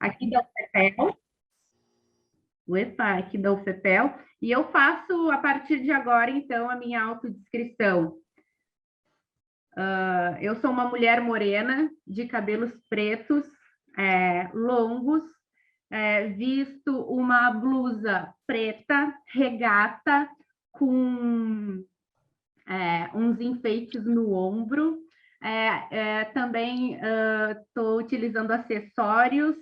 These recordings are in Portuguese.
aqui da UFPEL. Aqui da UFPEL. E eu faço, a partir de agora, então, a minha autodescrição. Eu sou uma mulher morena, de cabelos pretos, longos, visto uma blusa preta, regata, com uns enfeites no ombro. Também estou utilizando acessórios,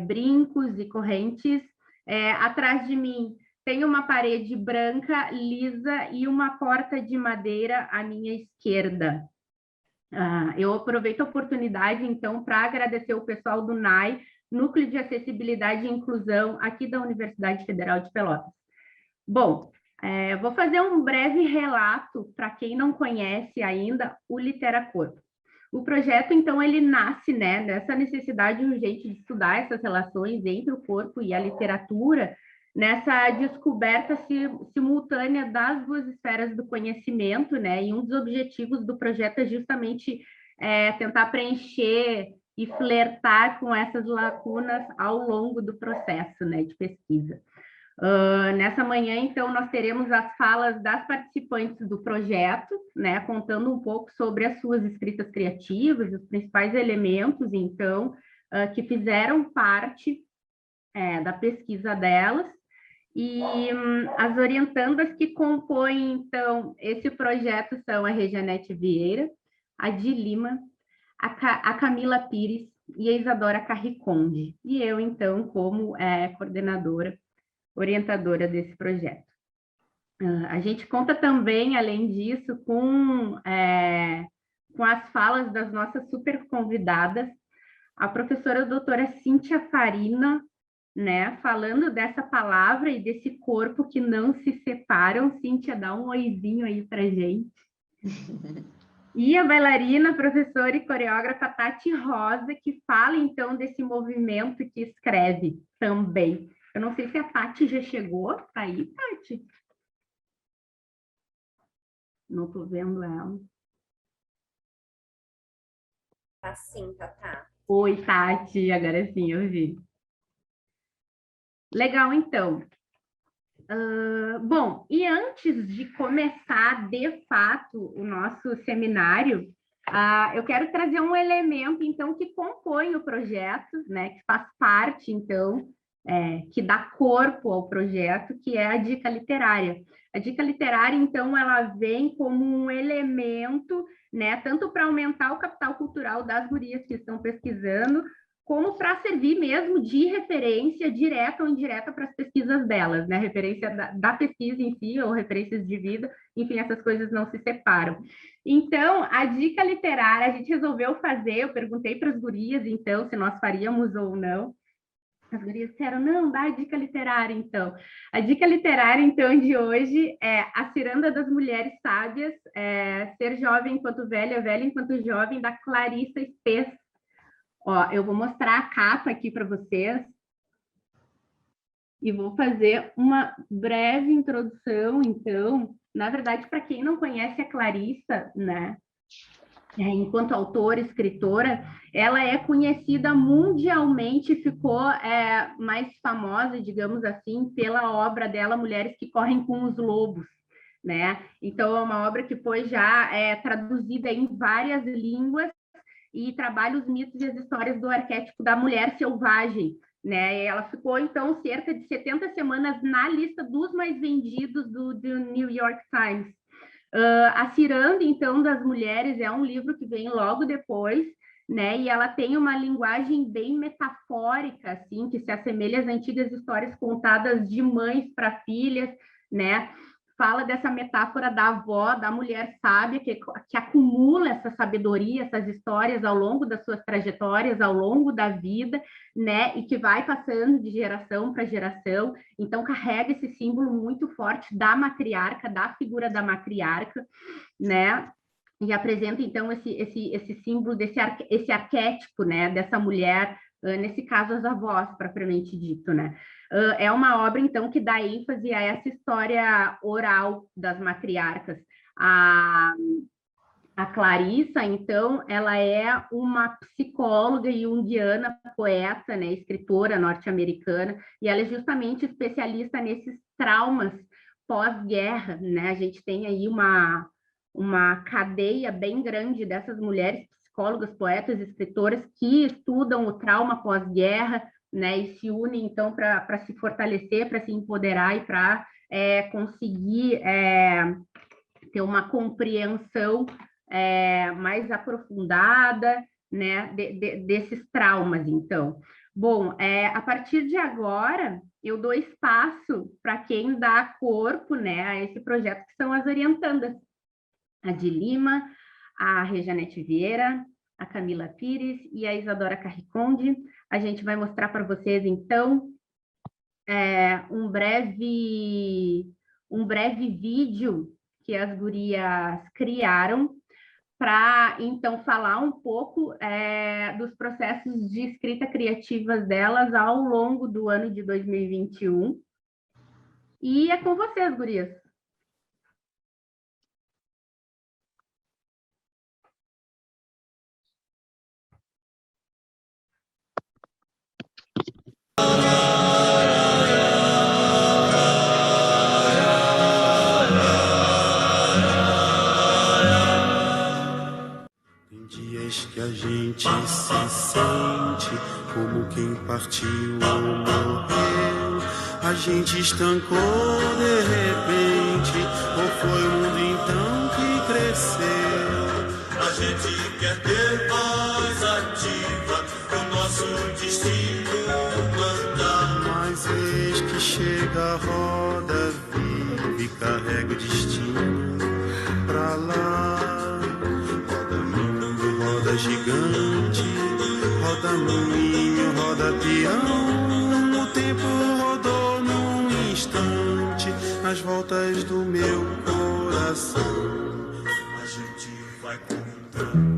brincos e correntes. Atrás de mim tem uma parede branca, lisa, e uma porta de madeira à minha esquerda. Eu aproveito a oportunidade, então, para agradecer o pessoal do NAI, Núcleo de Acessibilidade e Inclusão, aqui da Universidade Federal de Pelotas. Bom, vou fazer um breve relato para quem não conhece ainda o Literacorpo. O projeto, então, ele nasce, né, dessa necessidade urgente de estudar essas relações entre o corpo e a literatura, nessa descoberta simultânea das duas esferas do conhecimento, né, e um dos objetivos do projeto é justamente tentar preencher e flertar com essas lacunas ao longo do processo, né, de pesquisa. Nessa manhã, então, nós teremos as falas das participantes do projeto, né, contando um pouco sobre as suas escritas criativas, os principais elementos, então, que fizeram parte da pesquisa delas, e as orientandas que compõem, então, esse projeto são a Regianete Vieira, a Di Lima, a Camila Pires e a Isadora Carriconde, e eu, então, como coordenadora, orientadora desse projeto. A gente conta também, além disso, com as falas das nossas super convidadas, a professora doutora Cíntia Farina, né, falando dessa palavra e desse corpo que não se separam. Cíntia, dá um oizinho aí para gente. E a bailarina, professora e coreógrafa Tati Rosa, que fala, então, desse movimento que escreve também. Eu não sei se a Tati já chegou. Tá aí, Tati? Não estou vendo ela. Tá sim, Tatá. Oi, Tati. Agora sim, eu vi. Legal, então. Bom, e antes de começar, de fato, o nosso seminário, eu quero trazer um elemento, então, que compõe o projeto, né, que faz parte, então, que dá corpo ao projeto, que é a dica literária. A dica literária, então, ela vem como um elemento, né, tanto para aumentar o capital cultural das gurias que estão pesquisando, como para servir mesmo de referência direta ou indireta para as pesquisas delas, né? Referência da pesquisa em si, ou referências de vida, enfim, essas coisas não se separam. Então, a dica literária, a gente resolveu fazer, eu perguntei para as gurias, então, se nós faríamos ou não. As gurias disseram, não, dá a dica literária, então. A dica literária, então, de hoje é A Ciranda das Mulheres Sábias, Ser Jovem Enquanto Velha, Velha Enquanto Jovem, da Clarissa Spes. Ó, eu vou mostrar a capa aqui para vocês e vou fazer uma breve introdução, então. Na verdade, para quem não conhece a Clarissa, né, enquanto autora, escritora, ela é conhecida mundialmente, ficou mais famosa, digamos assim, pela obra dela, Mulheres que Correm com os Lobos, né? Então, é uma obra que foi já traduzida em várias línguas, e trabalha os mitos e as histórias do arquétipo da mulher selvagem, né? Ela ficou, então, cerca de 70 semanas na lista dos mais vendidos do New York Times. A Ciranda, então, das Mulheres é um livro que vem logo depois, né? E ela tem uma linguagem bem metafórica, assim, que se assemelha às antigas histórias contadas de mães para filhas, né? Fala dessa metáfora da avó, da mulher sábia, que acumula essa sabedoria, essas histórias ao longo das suas trajetórias, ao longo da vida, né? E que vai passando de geração para geração. Então, carrega esse símbolo muito forte da matriarca, da figura da matriarca, né? E apresenta, então, esse símbolo, esse arquétipo, né? Dessa mulher, nesse caso, as avós, propriamente dito, né? É uma obra, então, que dá ênfase a essa história oral das matriarcas. A Clarissa, então, ela é uma psicóloga junguiana, poeta, né, escritora norte-americana, e ela é justamente especialista nesses traumas pós-guerra, né? A gente tem aí uma cadeia bem grande dessas mulheres psicólogas, poetas, escritoras que estudam o trauma pós-guerra, né, e se unem, então, para se fortalecer, para se empoderar e para conseguir ter uma compreensão mais aprofundada, né, desses traumas, então. Bom, a partir de agora, eu dou espaço para quem dá corpo, né, a esse projeto, que são as orientandas, a de Lima, a Rejanete Vieira, a Camila Pires e a Isadora Carriconde. A gente vai mostrar para vocês, então, um breve vídeo que as gurias criaram para, então, falar um pouco dos processos de escrita criativas delas ao longo do ano de 2021. E é com vocês, gurias. Que a gente se sente como quem partiu ou morreu. A gente estancou de repente, ou foi o mundo então que cresceu? A gente quer ter voz ativa, o nosso destino mandar. Mas eis que chega a roda viva e carrega o destino pra lá. Roda gigante, roda moinho, roda peão. O tempo rodou num instante nas voltas do meu coração. A gente vai contando.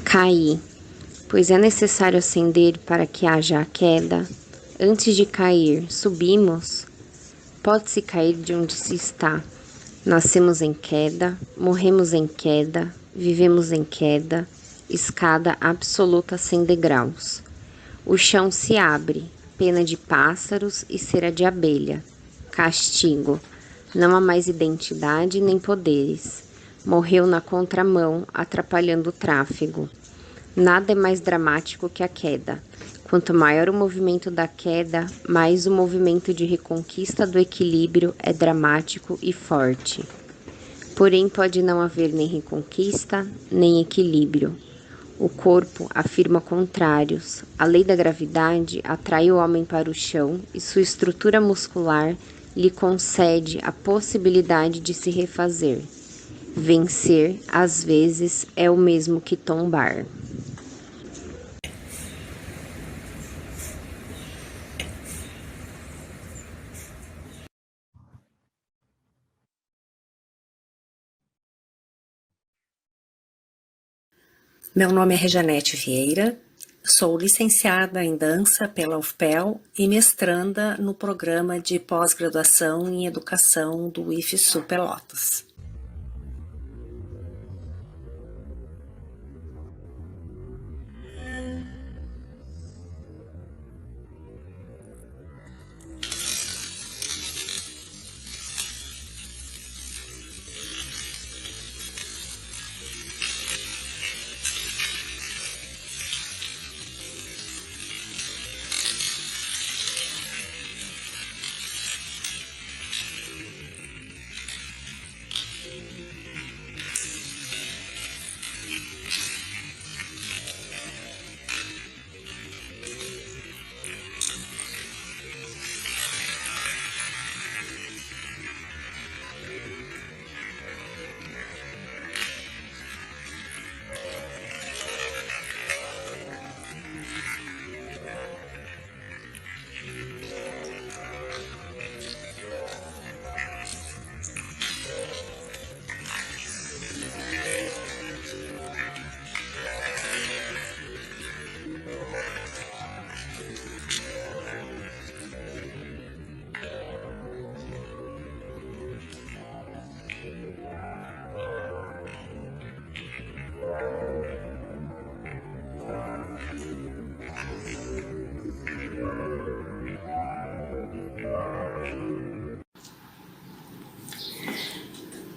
Caí, pois é necessário ascender para que haja a queda. Antes de cair, subimos. Pode-se cair de onde se está. Nascemos em queda, morremos em queda, vivemos em queda, escada absoluta sem degraus. O chão se abre, pena de pássaros e cera de abelha. Castigo, não há mais identidade nem poderes. Morreu na contramão, atrapalhando o tráfego. Nada é mais dramático que a queda. Quanto maior o movimento da queda, mais o movimento de reconquista do equilíbrio é dramático e forte. Porém, pode não haver nem reconquista, nem equilíbrio. O corpo afirma contrários. A lei da gravidade atrai o homem para o chão e sua estrutura muscular lhe concede a possibilidade de se refazer. Vencer, às vezes, é o mesmo que tombar. Meu nome é Rejanete Vieira, sou licenciada em dança pela UFPEL e mestranda no programa de pós-graduação em educação do IFSU Pelotas.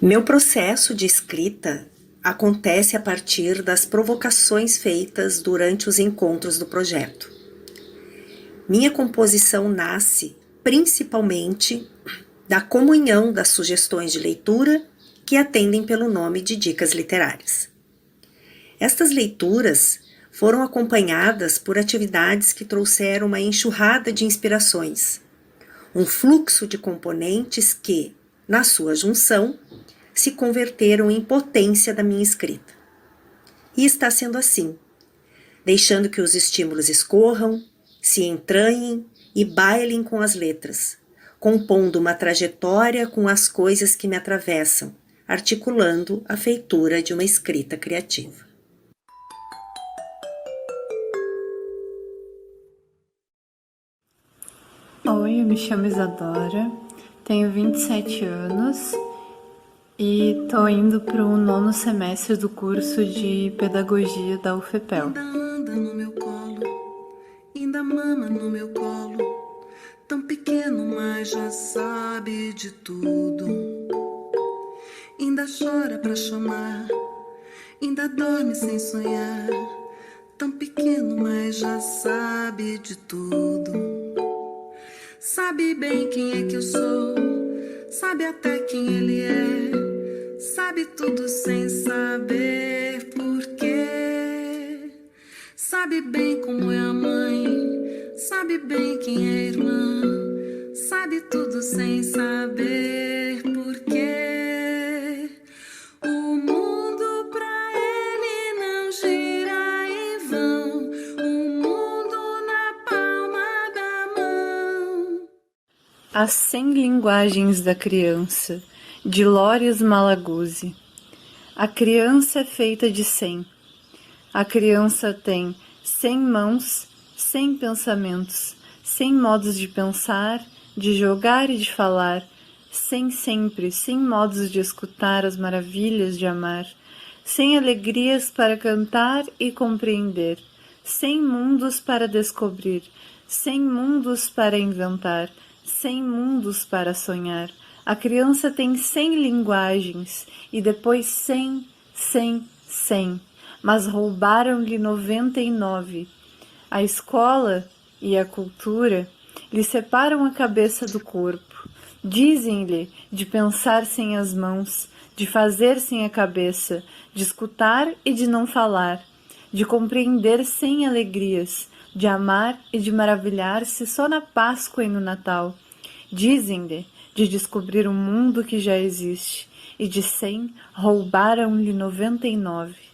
Meu processo de escrita acontece a partir das provocações feitas durante os encontros do projeto. Minha composição nasce principalmente da comunhão das sugestões de leitura que atendem pelo nome de dicas literárias. Estas leituras foram acompanhadas por atividades que trouxeram uma enxurrada de inspirações, um fluxo de componentes que, na sua junção, se converteram em potência da minha escrita. E está sendo assim, deixando que os estímulos escorram, se entranhem e bailem com as letras, compondo uma trajetória com as coisas que me atravessam, articulando a feitura de uma escrita criativa. Oi, eu me chamo Isadora, tenho 27 anos e estou indo para o 9º semestre do curso de Pedagogia da UFPEL. Ainda anda no meu colo, ainda mama no meu colo, tão pequeno, mas já sabe de tudo. Ainda chora pra chamar, ainda dorme sem sonhar, tão pequeno, mas já sabe de tudo. Sabe bem quem é que eu sou, sabe até quem ele é, sabe tudo sem saber porquê. Sabe bem como é a mãe, sabe bem quem é a irmã, sabe tudo sem saber porquê. O mundo pra ele não gira em vão, o mundo na palma da mão. As 100 Linguagens da Criança, de Loris Malaguzzi. A criança é feita de 100. A criança tem 100 mãos, 100 pensamentos, 100 modos de pensar, de jogar e de falar, 100 sempre, 100 modos de escutar as maravilhas de amar, 100 alegrias para cantar e compreender, 100 mundos para descobrir, 100 mundos para inventar, 100 mundos para sonhar. A criança tem 100 linguagens e depois 100, 100, 100, mas roubaram-lhe 99. A escola e a cultura lhe separam a cabeça do corpo. Dizem-lhe de pensar sem as mãos, de fazer sem a cabeça, de escutar e de não falar, de compreender sem alegrias, de amar e de maravilhar-se só na Páscoa e no Natal. Dizem-lhe de descobrir um mundo que já existe, e de 100 roubaram-lhe 99.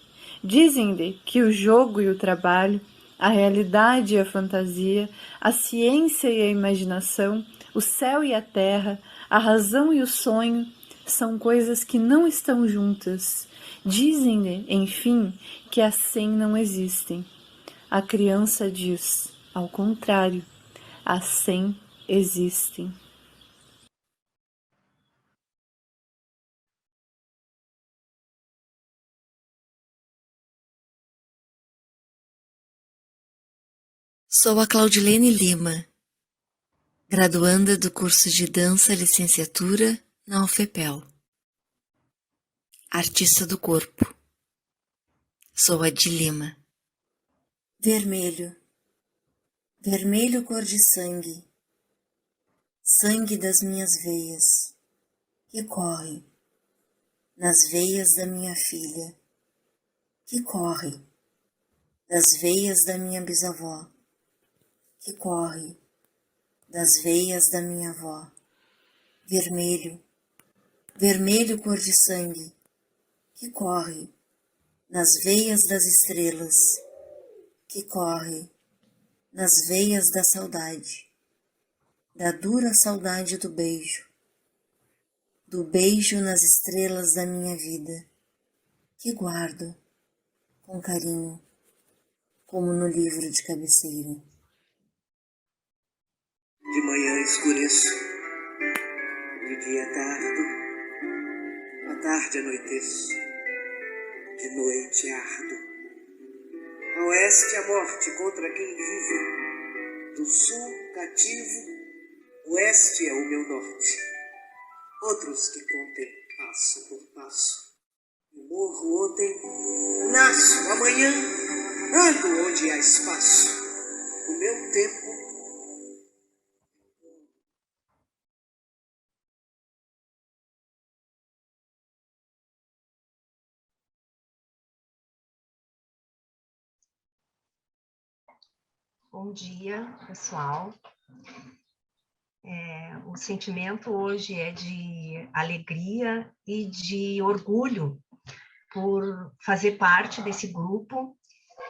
Dizem-lhe que o jogo e o trabalho, a realidade e a fantasia, a ciência e a imaginação, o céu e a terra, a razão e o sonho, são coisas que não estão juntas. Dizem-lhe, enfim, que as 100 não existem. A criança diz, ao contrário, as 100 existem. Sou a Claudilene Lima, graduanda do curso de Dança Licenciatura na UFPEL. Artista do corpo. Sou a de Lima. Vermelho. Vermelho cor de sangue. Sangue das minhas veias, que corre nas veias da minha filha, que corre das veias da minha bisavó, que corre das veias da minha avó. Vermelho, vermelho cor de sangue, que corre nas veias das estrelas, que corre nas veias da saudade, da dura saudade do beijo nas estrelas da minha vida, que guardo com carinho, como no livro de cabeceira. De manhã escureço, de dia tardo, à tarde anoiteço, de noite ardo. A oeste a morte contra quem vive, do sul cativo, oeste é o meu norte. Outros que contem a passo por passo. Eu morro ontem, nasço amanhã, ando onde há espaço. O meu tempo. Bom dia, pessoal. O sentimento hoje é de alegria e de orgulho por fazer parte desse grupo,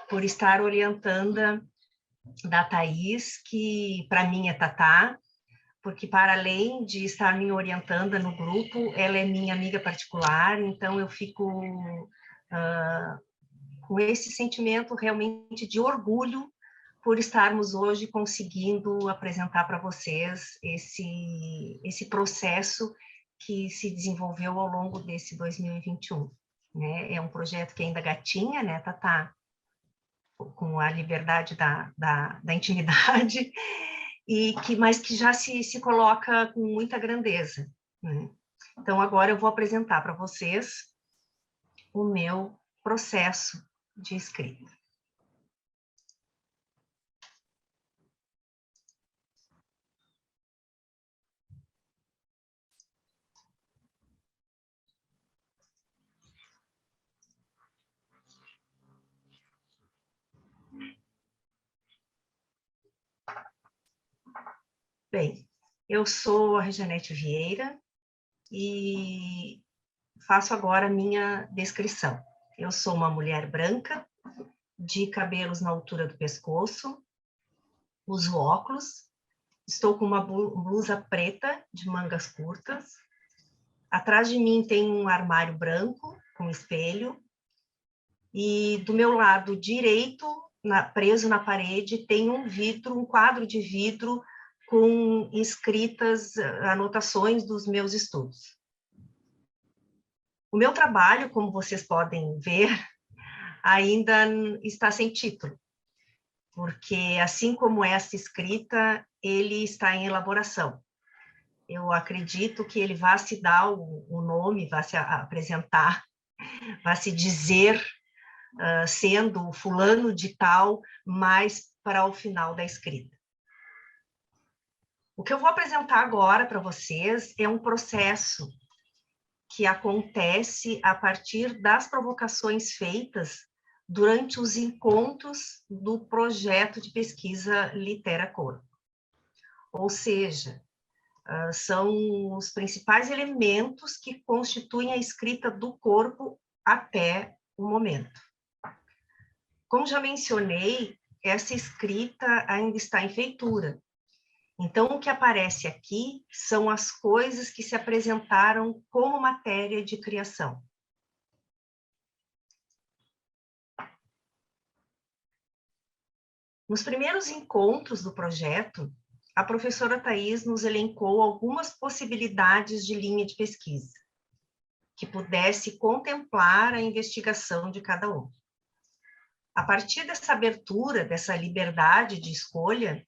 por estar orientando da Thaís, que para mim é Tatá, porque para além de estar me orientando no grupo, ela é minha amiga particular, então eu fico com esse sentimento realmente de orgulho por estarmos hoje conseguindo apresentar para vocês esse processo que se desenvolveu ao longo desse 2021. Né? É um projeto que ainda gatinha, né, Tatá? Com a liberdade da intimidade, mas que já se coloca com muita grandeza. Né? Então, agora eu vou apresentar para vocês o meu processo de escrita. Bem, eu sou a Rejanete Vieira e faço agora a minha descrição. Eu sou uma mulher branca, de cabelos na altura do pescoço, uso óculos, estou com uma blusa preta de mangas curtas. Atrás de mim tem um armário branco com espelho e do meu lado direito, preso na parede, tem um quadro de vidro com escritas, anotações dos meus estudos. O meu trabalho, como vocês podem ver, ainda está sem título, porque assim como esta escrita, ele está em elaboração. Eu acredito que ele vai se dar o nome, vai se apresentar, vai se dizer, sendo fulano de tal, mais para o final da escrita. O que eu vou apresentar agora para vocês é um processo que acontece a partir das provocações feitas durante os encontros do projeto de pesquisa Litera Corpo. Ou seja, são os principais elementos que constituem a escrita do corpo até o momento. Como já mencionei, essa escrita ainda está em feitura. Então, o que aparece aqui são as coisas que se apresentaram como matéria de criação. Nos primeiros encontros do projeto, a professora Thaís nos elencou algumas possibilidades de linha de pesquisa, que pudesse contemplar a investigação de cada um. A partir dessa abertura, dessa liberdade de escolha,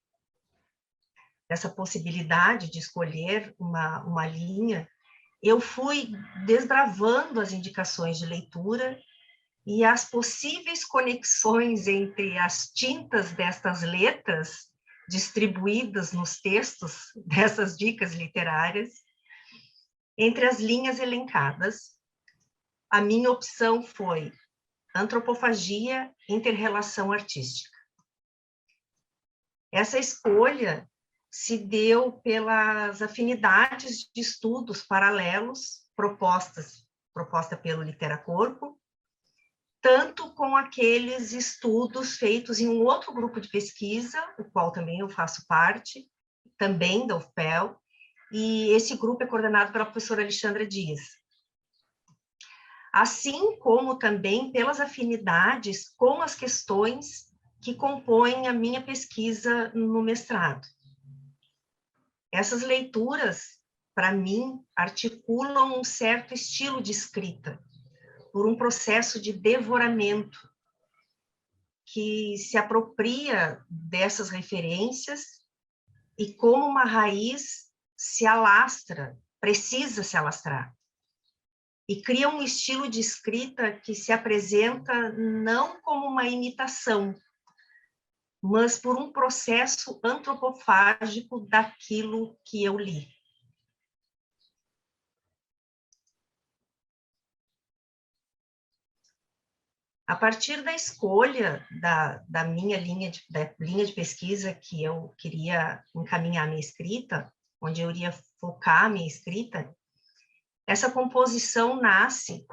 dessa possibilidade de escolher uma linha, eu fui desbravando as indicações de leitura e as possíveis conexões entre as tintas destas letras distribuídas nos textos dessas dicas literárias, entre as linhas elencadas. A minha opção foi antropofagia, inter-relação artística. Essa escolha se deu pelas afinidades de estudos paralelos proposta pelo Litera Corpo, tanto com aqueles estudos feitos em um outro grupo de pesquisa, o qual também eu faço parte, também da UFPEL, e esse grupo é coordenado pela professora Alexandra Dias. Assim como também pelas afinidades com as questões que compõem a minha pesquisa no mestrado. Essas leituras, para mim, articulam um certo estilo de escrita, por um processo de devoramento, que se apropria dessas referências e, como uma raiz, se alastra, precisa se alastrar. e cria um estilo de escrita que se apresenta não como uma imitação, mas por um processo antropofágico daquilo que eu li. A partir da escolha da minha linha de pesquisa que eu queria encaminhar a minha escrita, onde eu iria focar a minha escrita, essa composição nasce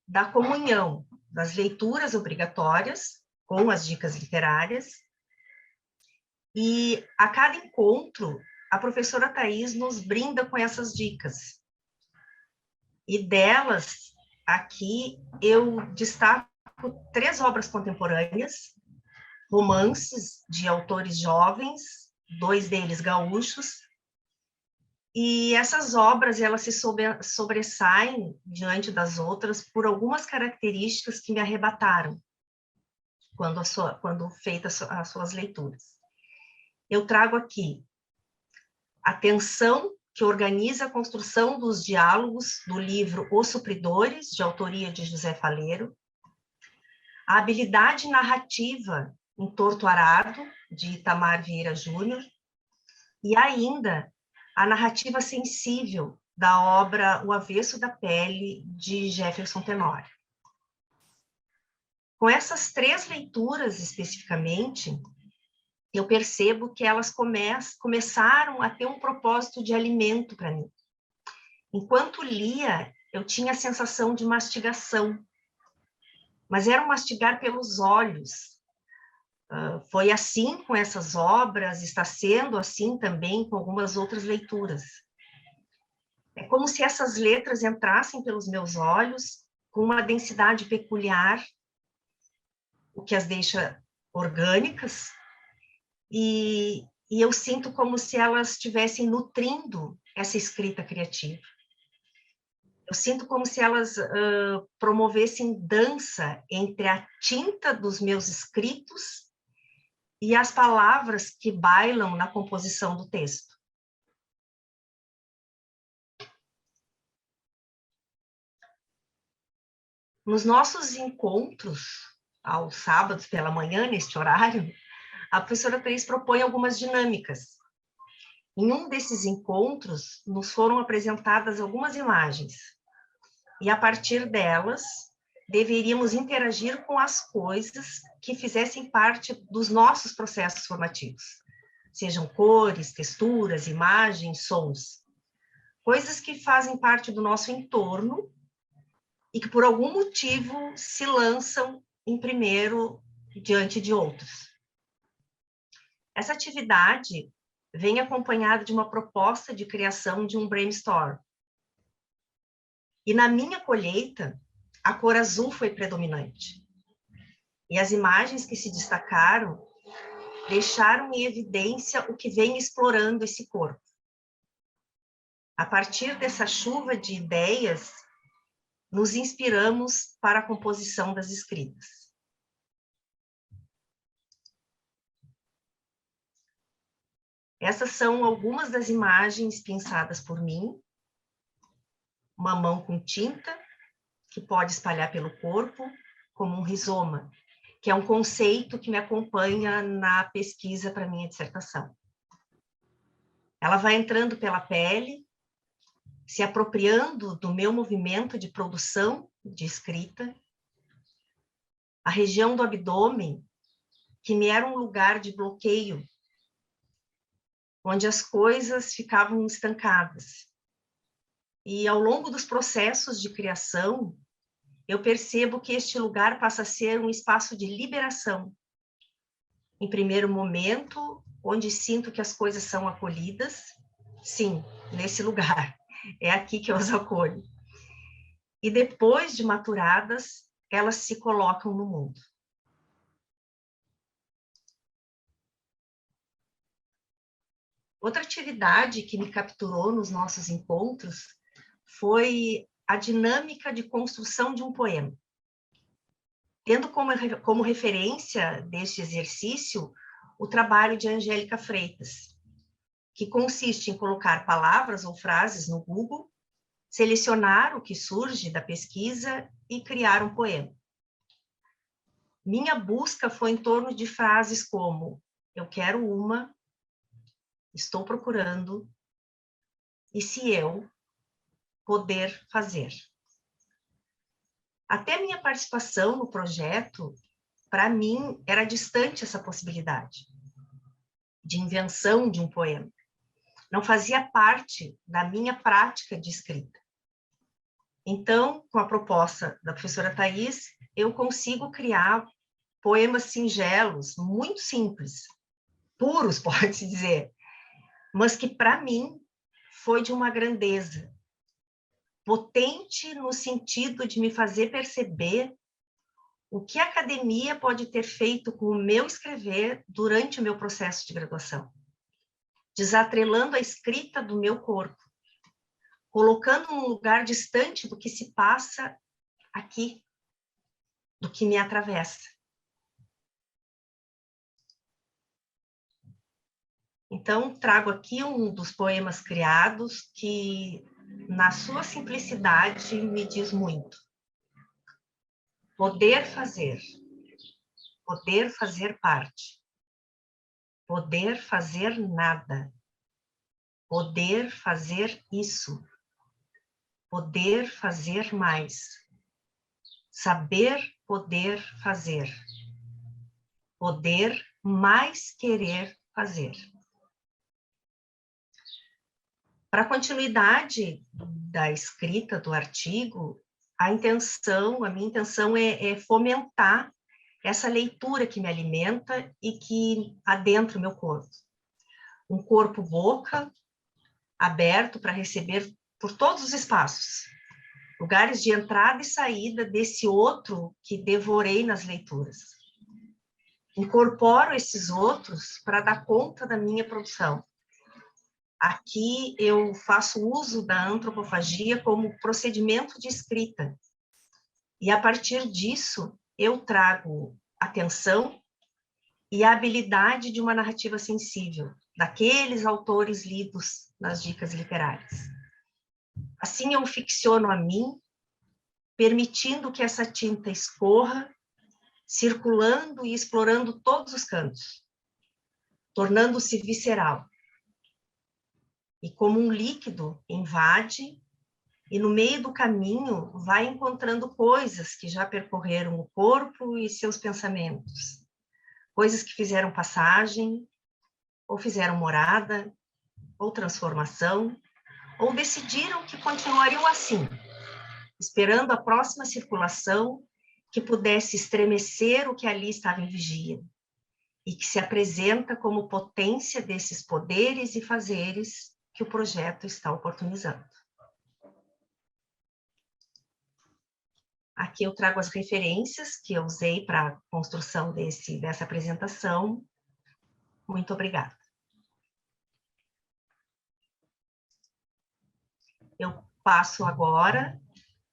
da comunhão das leituras obrigatórias com as dicas literárias, e a cada encontro, a professora Thais nos brinda com essas dicas. E delas, aqui, eu destaco 3 obras contemporâneas, romances de autores jovens, 2 deles gaúchos, e essas obras, elas se sobressaem diante das outras por algumas características que me arrebataram quando feitas as suas leituras. Eu trago aqui a tensão que organiza a construção dos diálogos do livro Os Supridores, de autoria de José Faleiro, a habilidade narrativa em Torto Arado, de Itamar Vieira Júnior, e ainda a narrativa sensível da obra O Avesso da Pele, de Jefferson Tenório. Com essas 3 leituras especificamente, eu percebo que elas começaram a ter um propósito de alimento para mim. Enquanto lia, eu tinha a sensação de mastigação, mas era um mastigar pelos olhos. Foi assim com essas obras, está sendo assim também com algumas outras leituras. É como se essas letras entrassem pelos meus olhos com uma densidade peculiar, o que as deixa orgânicas, e eu sinto como se elas estivessem nutrindo essa escrita criativa. Eu sinto como se elas promovessem dança entre a tinta dos meus escritos e as palavras que bailam na composição do texto. Nos nossos encontros, aos sábados pela manhã, neste horário, a professora Thais propõe algumas dinâmicas. Em um desses encontros, nos foram apresentadas algumas imagens, e a partir delas, deveríamos interagir com as coisas que fizessem parte dos nossos processos formativos, sejam cores, texturas, imagens, sons, coisas que fazem parte do nosso entorno e que, por algum motivo, se lançam em primeiro diante de outros. Essa atividade vem acompanhada de uma proposta de criação de um brainstorm. E na minha colheita, a cor azul foi predominante. E as imagens que se destacaram deixaram em evidência o que vem explorando esse corpo. A partir dessa chuva de ideias, nos inspiramos para a composição das escritas. Essas são algumas das imagens pensadas por mim. Uma mão com tinta, que pode espalhar pelo corpo, como um rizoma, que é um conceito que me acompanha na pesquisa para minha dissertação. Ela vai entrando pela pele, se apropriando do meu movimento de produção de escrita. A região do abdômen, que me era um lugar de bloqueio, onde as coisas ficavam estancadas. E ao longo dos processos de criação, eu percebo que este lugar passa a ser um espaço de liberação. Em primeiro momento, onde sinto que as coisas são acolhidas, sim, nesse lugar, é aqui que eu as acolho. E depois de maturadas, elas se colocam no mundo. Outra atividade que me capturou nos nossos encontros foi a dinâmica de construção de um poema. Tendo como referência deste exercício o trabalho de Angélica Freitas, que consiste em colocar palavras ou frases no Google, selecionar o que surge da pesquisa e criar um poema. Minha busca foi em torno de frases como: eu quero uma, estou procurando, e se eu poder fazer. Até minha participação no projeto, para mim, era distante essa possibilidade de invenção de um poema. Não fazia parte da minha prática de escrita. Então, com a proposta da professora Thais, eu consigo criar poemas singelos, muito simples, puros, pode-se dizer, mas que, para mim, foi de uma grandeza, potente no sentido de me fazer perceber o que a academia pode ter feito com o meu escrever durante o meu processo de graduação, desatrelando a escrita do meu corpo, colocando num lugar distante do que se passa aqui, do que me atravessa. Então, trago aqui um dos poemas criados que, na sua simplicidade, me diz muito. Poder fazer parte, poder fazer nada, poder fazer isso, poder fazer mais, saber poder fazer, poder mais querer fazer. Para a continuidade da escrita do artigo, a minha intenção é fomentar essa leitura que me alimenta e que adentra o meu corpo. Um corpo-boca aberto para receber por todos os espaços, lugares de entrada e saída desse outro que devorei nas leituras. Incorporo esses outros para dar conta da minha produção. Aqui eu faço uso da antropofagia como procedimento de escrita. E a partir disso, eu trago atenção e a habilidade de uma narrativa sensível, daqueles autores lidos nas dicas literárias. Assim eu ficciono a mim, permitindo que essa tinta escorra, circulando e explorando todos os cantos, tornando-se visceral. E como um líquido, invade, e no meio do caminho vai encontrando coisas que já percorreram o corpo e seus pensamentos. Coisas que fizeram passagem, ou fizeram morada, ou transformação, ou decidiram que continuariam assim, esperando a próxima circulação que pudesse estremecer o que ali estava em vigia, e que se apresenta como potência desses poderes e fazeres que o projeto está oportunizando. Aqui eu trago as referências que eu usei para a construção dessa apresentação. Muito obrigada. Eu passo agora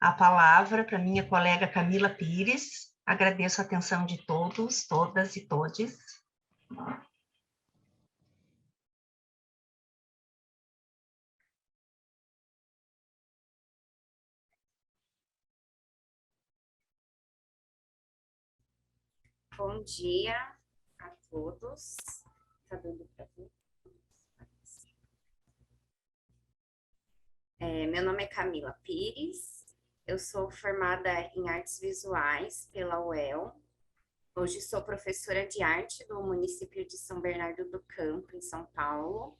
a palavra para minha colega Camila Pires. Agradeço a atenção de todos, todas e todes. Bom dia a todos. Tá dando para ver? Meu nome é Camila Pires, eu sou formada em Artes Visuais pela UEL. Hoje sou professora de arte do município de São Bernardo do Campo, em São Paulo.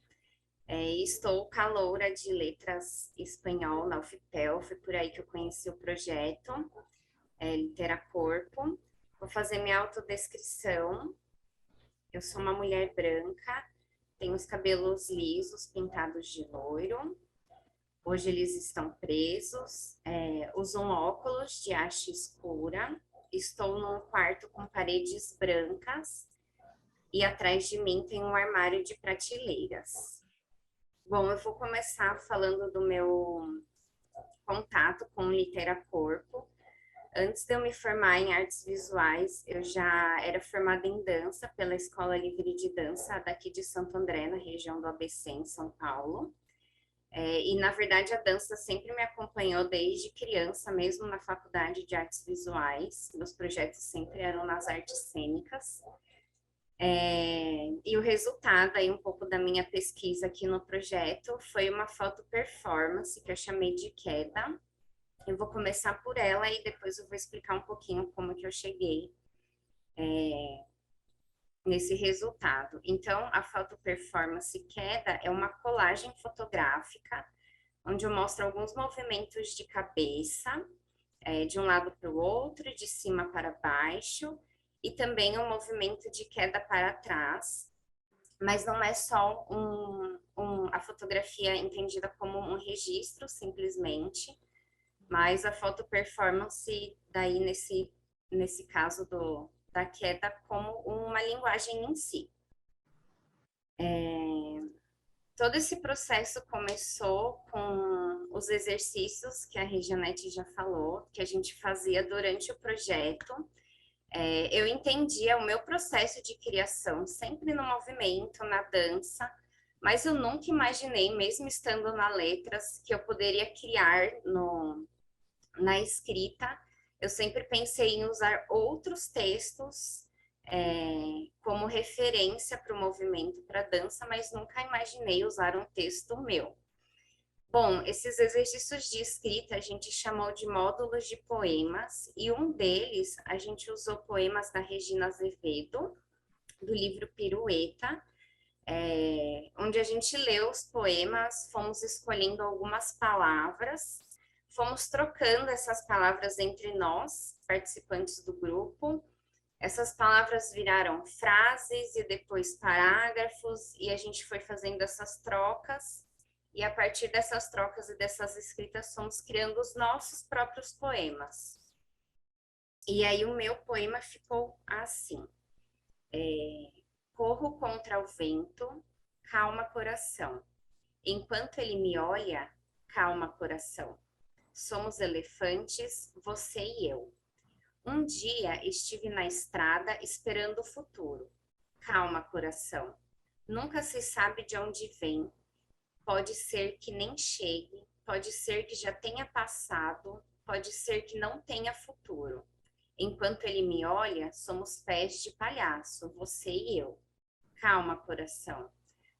E estou caloura de letras espanhol na UFPEL, foi por aí que eu conheci o projeto, Litera Corpo. Vou fazer minha autodescrição. Eu sou uma mulher branca, tenho os cabelos lisos, pintados de loiro. Hoje eles estão presos, usam óculos de haste escura. Estou num quarto com paredes brancas e atrás de mim tem um armário de prateleiras. Bom, eu vou começar falando do meu contato com o Litera Corpo. Antes de eu me formar em artes visuais, eu já era formada em dança pela Escola Livre de Dança daqui de Santo André, na região do ABC, em São Paulo. E, na verdade, a dança sempre me acompanhou desde criança, mesmo na faculdade de artes visuais. Meus projetos sempre eram nas artes cênicas. E o resultado aí um pouco da minha pesquisa aqui no projeto foi uma foto performance que eu chamei de queda. Eu vou começar por ela e depois eu vou explicar um pouquinho como que eu cheguei nesse resultado. Então, a foto performance queda é uma colagem fotográfica onde eu mostro alguns movimentos de cabeça, de um lado para o outro, de cima para baixo, e também um movimento de queda para trás, mas não é só a fotografia entendida como um registro, simplesmente, mas a foto performance, daí nesse caso da queda, como uma linguagem em si. Todo esse processo começou com os exercícios que a Regianete já falou, que a gente fazia durante o projeto. Eu entendia o meu processo de criação sempre no movimento, na dança, mas eu nunca imaginei, mesmo estando na letras, que eu poderia criar na escrita. Eu sempre pensei em usar outros textos como referência para o movimento, para a dança, mas nunca imaginei usar um texto meu. Bom, esses exercícios de escrita a gente chamou de módulos de poemas, e um deles a gente usou poemas da Regina Azevedo, do livro Pirueta, onde a gente leu os poemas, fomos escolhendo algumas palavras, fomos trocando essas palavras entre nós, participantes do grupo. Essas palavras viraram frases e depois parágrafos, e a gente foi fazendo essas trocas. E a partir dessas trocas e dessas escritas, fomos criando os nossos próprios poemas. E aí o meu poema ficou assim. Corro contra o vento, calma coração. Enquanto ele me olha, calma coração. Somos elefantes, você e eu. Um dia estive na estrada esperando o futuro. Calma coração. Nunca se sabe de onde vem. Pode ser que nem chegue, pode ser que já tenha passado, pode ser que não tenha futuro. Enquanto ele me olha, somos pés de palhaço, você e eu. Calma, coração.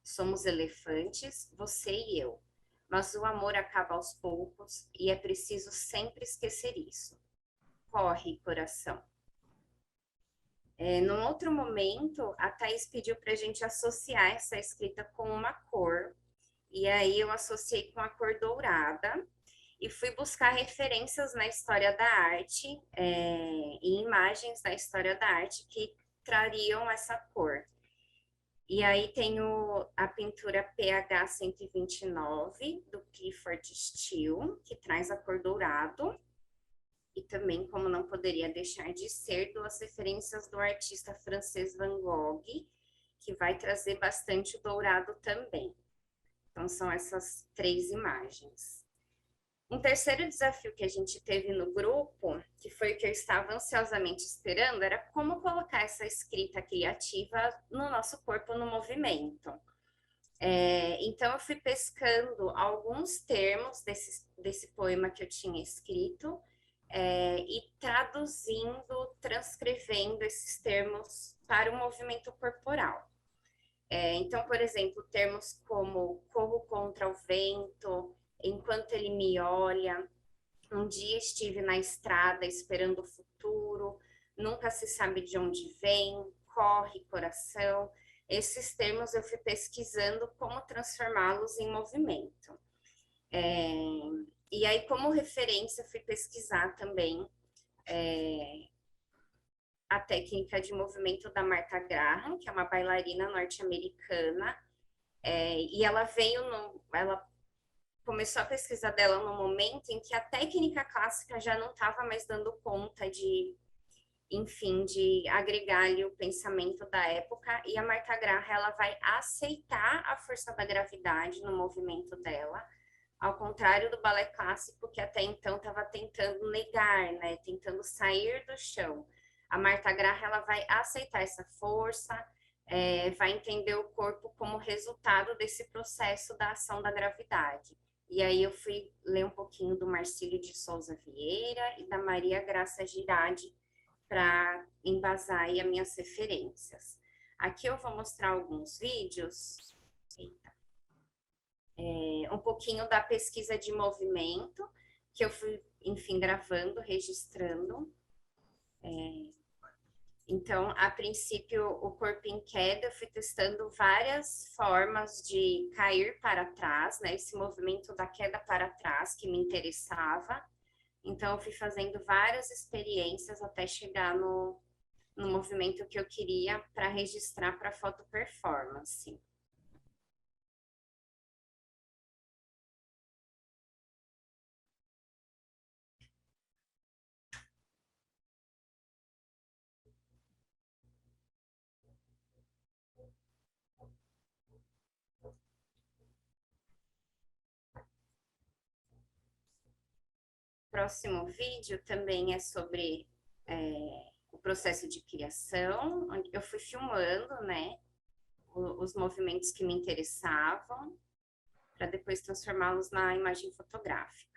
Somos elefantes, você e eu. Mas o amor acaba aos poucos e é preciso sempre esquecer isso. Corre, coração. Num outro momento, a Thaís pediu para a gente associar essa escrita com uma cor. E aí eu associei com a cor dourada e fui buscar referências na história da arte e imagens da história da arte que trariam essa cor. E aí tenho a pintura PH 129, do Clifford Steele, que traz a cor dourado. E também, como não poderia deixar de ser, duas referências do artista francês Van Gogh, que vai trazer bastante o dourado também. Então, são essas três imagens. Um terceiro desafio que a gente teve no grupo, que foi o que eu estava ansiosamente esperando, era como colocar essa escrita criativa no nosso corpo no movimento. Então, eu fui pescando alguns termos desse poema que eu tinha escrito e traduzindo, transcrevendo esses termos para o movimento corporal. Então, por exemplo, termos como corro contra o vento, enquanto ele me olha, um dia estive na estrada esperando o futuro, nunca se sabe de onde vem, corre, coração. Esses termos eu fui pesquisando como transformá-los em movimento. E aí, como referência, fui pesquisar também a técnica de movimento da Martha Graham, que é uma bailarina norte-americana, e ela começou a pesquisa dela no momento em que a técnica clássica já não estava mais dando conta de agregar ali o pensamento da época, e a Martha Graham, ela vai aceitar a força da gravidade no movimento dela, ao contrário do balé clássico, que até então estava tentando negar, né, tentando sair do chão. A Martha Graham, ela vai aceitar essa força, vai entender o corpo como resultado desse processo da ação da gravidade. E aí eu fui ler um pouquinho do Marcílio de Souza Vieira e da Maria Graça Girardi para embasar aí as minhas referências. Aqui eu vou mostrar alguns vídeos. Um pouquinho da pesquisa de movimento, que eu fui, enfim, gravando, registrando. Então, a princípio, o corpo em queda, eu fui testando várias formas de cair para trás, né? Esse movimento da queda para trás que me interessava. Então, eu fui fazendo várias experiências até chegar no movimento que eu queria para registrar para foto performance. Próximo vídeo também é sobre o processo de criação, onde eu fui filmando, né, os movimentos que me interessavam, para depois transformá-los na imagem fotográfica.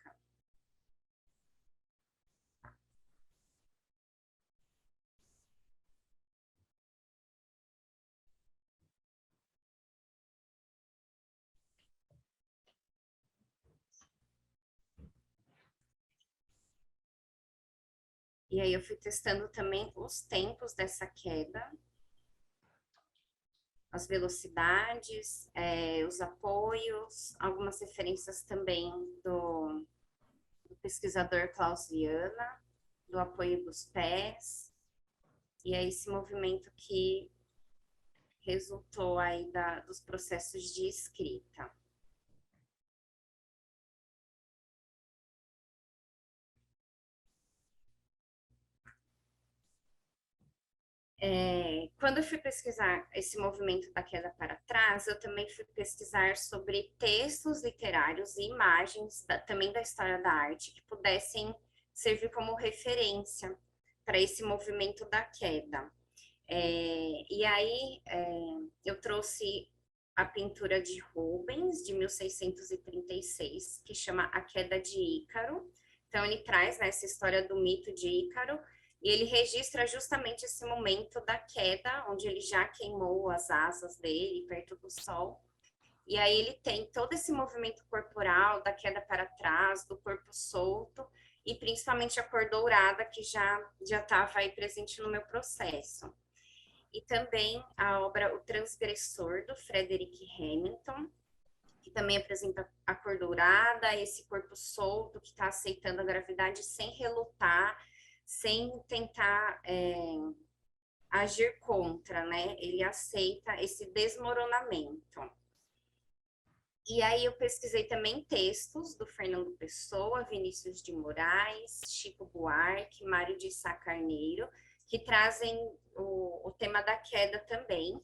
E aí eu fui testando também os tempos dessa queda, as velocidades, os apoios, algumas referências também do pesquisador Klaus Viana, do apoio dos pés, e é esse movimento que resultou aí dos processos de escrita. Quando eu fui pesquisar esse movimento da queda para trás, eu também fui pesquisar sobre textos literários e imagens também da história da arte que pudessem servir como referência para esse movimento da queda. E aí eu trouxe a pintura de Rubens, de 1636, que chama A Queda de Ícaro. Então ele traz, né, essa história do mito de Ícaro, e ele registra justamente esse momento da queda, onde ele já queimou as asas dele perto do sol. E aí ele tem todo esse movimento corporal, da queda para trás, do corpo solto, e principalmente a cor dourada, que já estava aí presente no meu processo. E também a obra O Transgressor, do Frederick Hamilton, que também apresenta a cor dourada, esse corpo solto, que está aceitando a gravidade sem relutar, sem tentar agir contra, né? Ele aceita esse desmoronamento. E aí eu pesquisei também textos do Fernando Pessoa, Vinícius de Moraes, Chico Buarque, Mário de Sá Carneiro, que trazem o tema da queda também.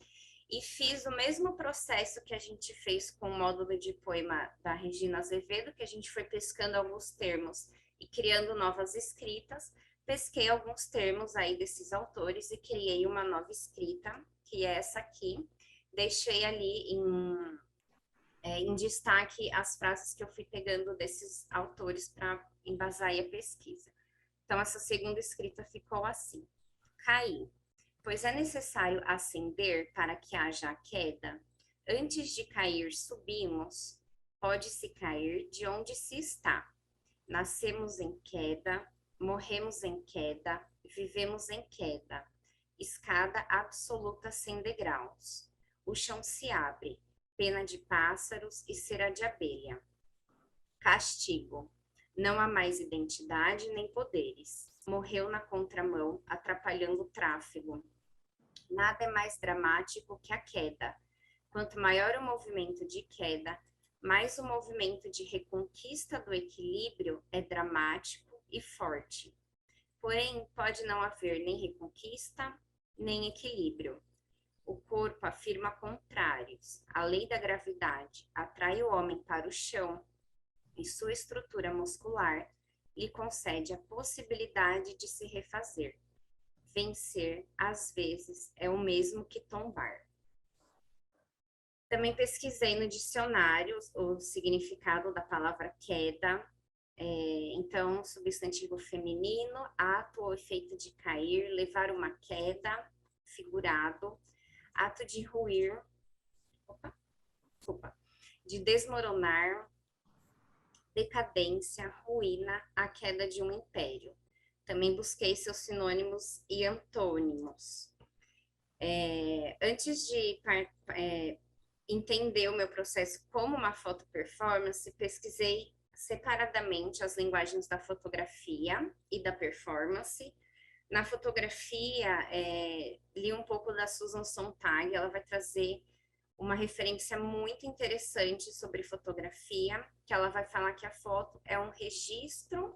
E fiz o mesmo processo que a gente fez com o módulo de poema da Regina Azevedo, que a gente foi pescando alguns termos e criando novas escritas. Pesquei alguns termos aí desses autores e criei uma nova escrita, que é essa aqui. Deixei ali em destaque as frases que eu fui pegando desses autores para embasar aí a pesquisa. Então, essa segunda escrita ficou assim. Cair, pois é necessário ascender para que haja a queda. Antes de cair, subimos. Pode-se cair de onde se está. Nascemos em queda, morremos em queda, vivemos em queda. Escada absoluta sem degraus. O chão se abre, pena de pássaros e cera de abelha. Castigo. Não há mais identidade nem poderes. Morreu na contramão, atrapalhando o tráfego. Nada é mais dramático que a queda. Quanto maior o movimento de queda, mais o movimento de reconquista do equilíbrio é dramático e forte. Porém, pode não haver nem reconquista, nem equilíbrio. O corpo afirma contrários. A lei da gravidade atrai o homem para o chão e sua estrutura muscular lhe concede a possibilidade de se refazer. Vencer, às vezes, é o mesmo que tombar. Também pesquisei no dicionário o significado da palavra queda. Então, substantivo feminino, ato ou efeito de cair, levar uma queda, figurado, ato de ruir, de desmoronar, decadência, ruína, a queda de um império. Também busquei seus sinônimos e antônimos. Antes de entender o meu processo como uma foto performance, pesquisei separadamente as linguagens da fotografia e da performance. Na fotografia, li um pouco da Susan Sontag, ela vai trazer uma referência muito interessante sobre fotografia, que ela vai falar que a foto é um registro,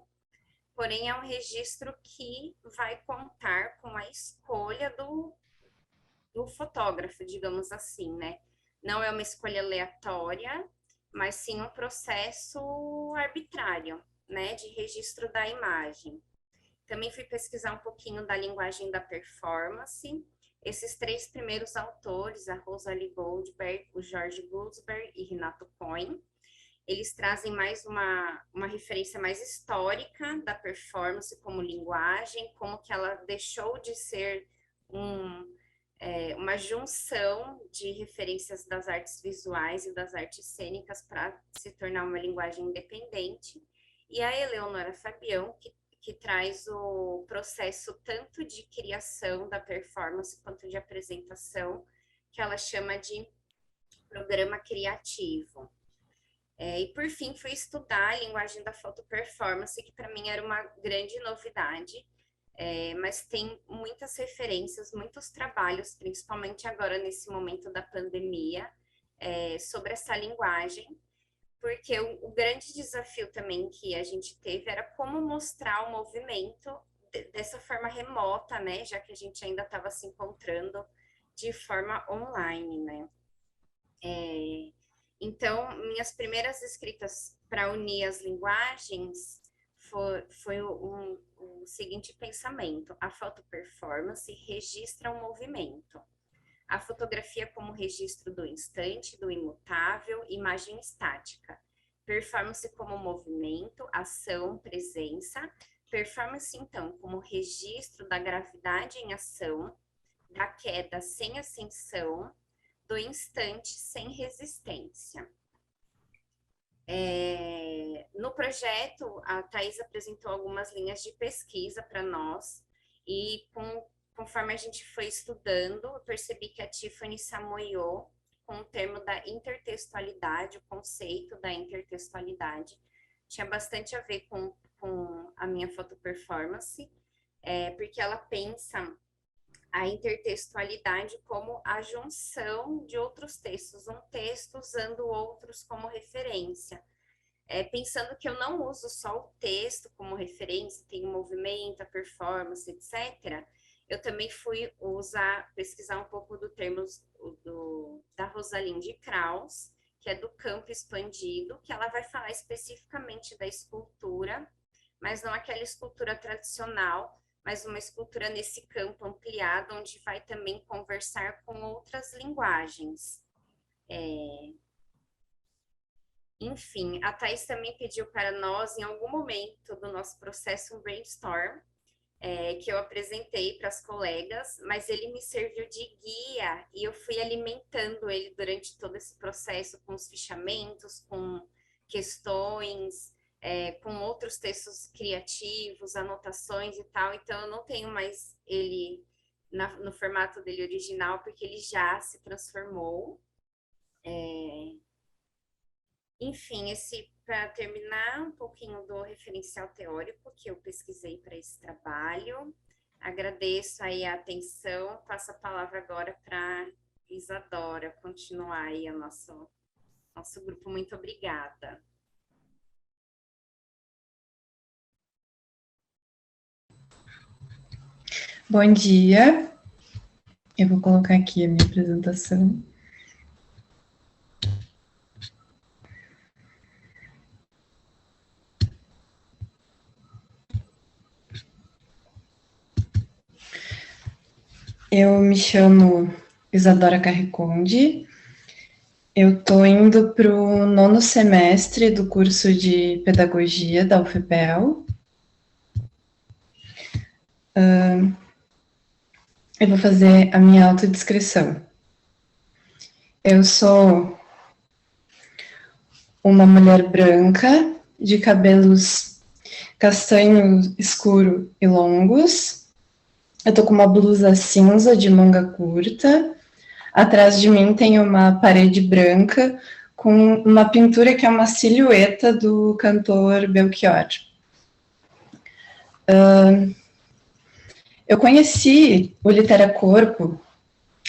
porém é um registro que vai contar com a escolha do fotógrafo, digamos assim, né? Não é uma escolha aleatória, mas sim um processo arbitrário, né, de registro da imagem. Também fui pesquisar um pouquinho da linguagem da performance. Esses 3 primeiros autores, a Rosalie Goldberg, o George Gutsberg e Renato Cohen, eles trazem mais uma referência mais histórica da performance como linguagem, como que ela deixou de ser uma junção de referências das artes visuais e das artes cênicas para se tornar uma linguagem independente. E a Eleonora Fabião, que traz o processo tanto de criação da performance quanto de apresentação, que ela chama de programa criativo. E por fim, fui estudar a linguagem da foto performance, que para mim era uma grande novidade, mas tem muitas referências, muitos trabalhos, principalmente agora nesse momento da pandemia, sobre essa linguagem, porque o grande desafio também que a gente teve era como mostrar o movimento dessa forma remota, né, já que a gente ainda estava se encontrando de forma online, né. Então, minhas primeiras escritas para unir as linguagens foi o seguinte pensamento: a foto performance registra um movimento. A fotografia como registro do instante, do imutável, imagem estática. Performance como movimento, ação, presença. Performance, então, como registro da gravidade em ação, da queda sem ascensão, do instante sem resistência. No projeto, a Thaís apresentou algumas linhas de pesquisa para nós e conforme a gente foi estudando, eu percebi que a Tiffany Samoyau, com o termo da intertextualidade, o conceito da intertextualidade, tinha bastante a ver com a minha foto performance, porque ela pensa a intertextualidade como a junção de outros textos, um texto usando outros como referência. Pensando que eu não uso só o texto como referência, tem o movimento, a performance, etc., eu também fui pesquisar um pouco do termo da Rosalind Krauss, que é do campo expandido, que ela vai falar especificamente da escultura, mas não aquela escultura tradicional, mas uma escultura nesse campo ampliado, onde vai também conversar com outras linguagens. Enfim, a Thaís também pediu para nós, em algum momento do nosso processo, um brainstorm, que eu apresentei para as colegas, mas ele me serviu de guia e eu fui alimentando ele durante todo esse processo com os fichamentos, com questões, com outros textos criativos, anotações e tal. Então, eu não tenho mais ele no formato dele original, porque ele já se transformou. Enfim, para terminar, um pouquinho do referencial teórico que eu pesquisei para esse trabalho. Agradeço aí a atenção, passo a palavra agora para Isadora continuar aí o nosso grupo. Muito obrigada. Bom dia, eu vou colocar aqui a minha apresentação. Eu me chamo Isadora Carriconde, Eu estou indo para o 9º semestre do curso de Pedagogia da UFPEL. Eu vou fazer a minha autodescrição. Eu sou uma mulher branca, de cabelos castanho escuro e longos. Eu tô com uma blusa cinza de manga curta. Atrás de mim tem uma parede branca com uma pintura que é uma silhueta do cantor Belchior. Eu conheci o Literacorpo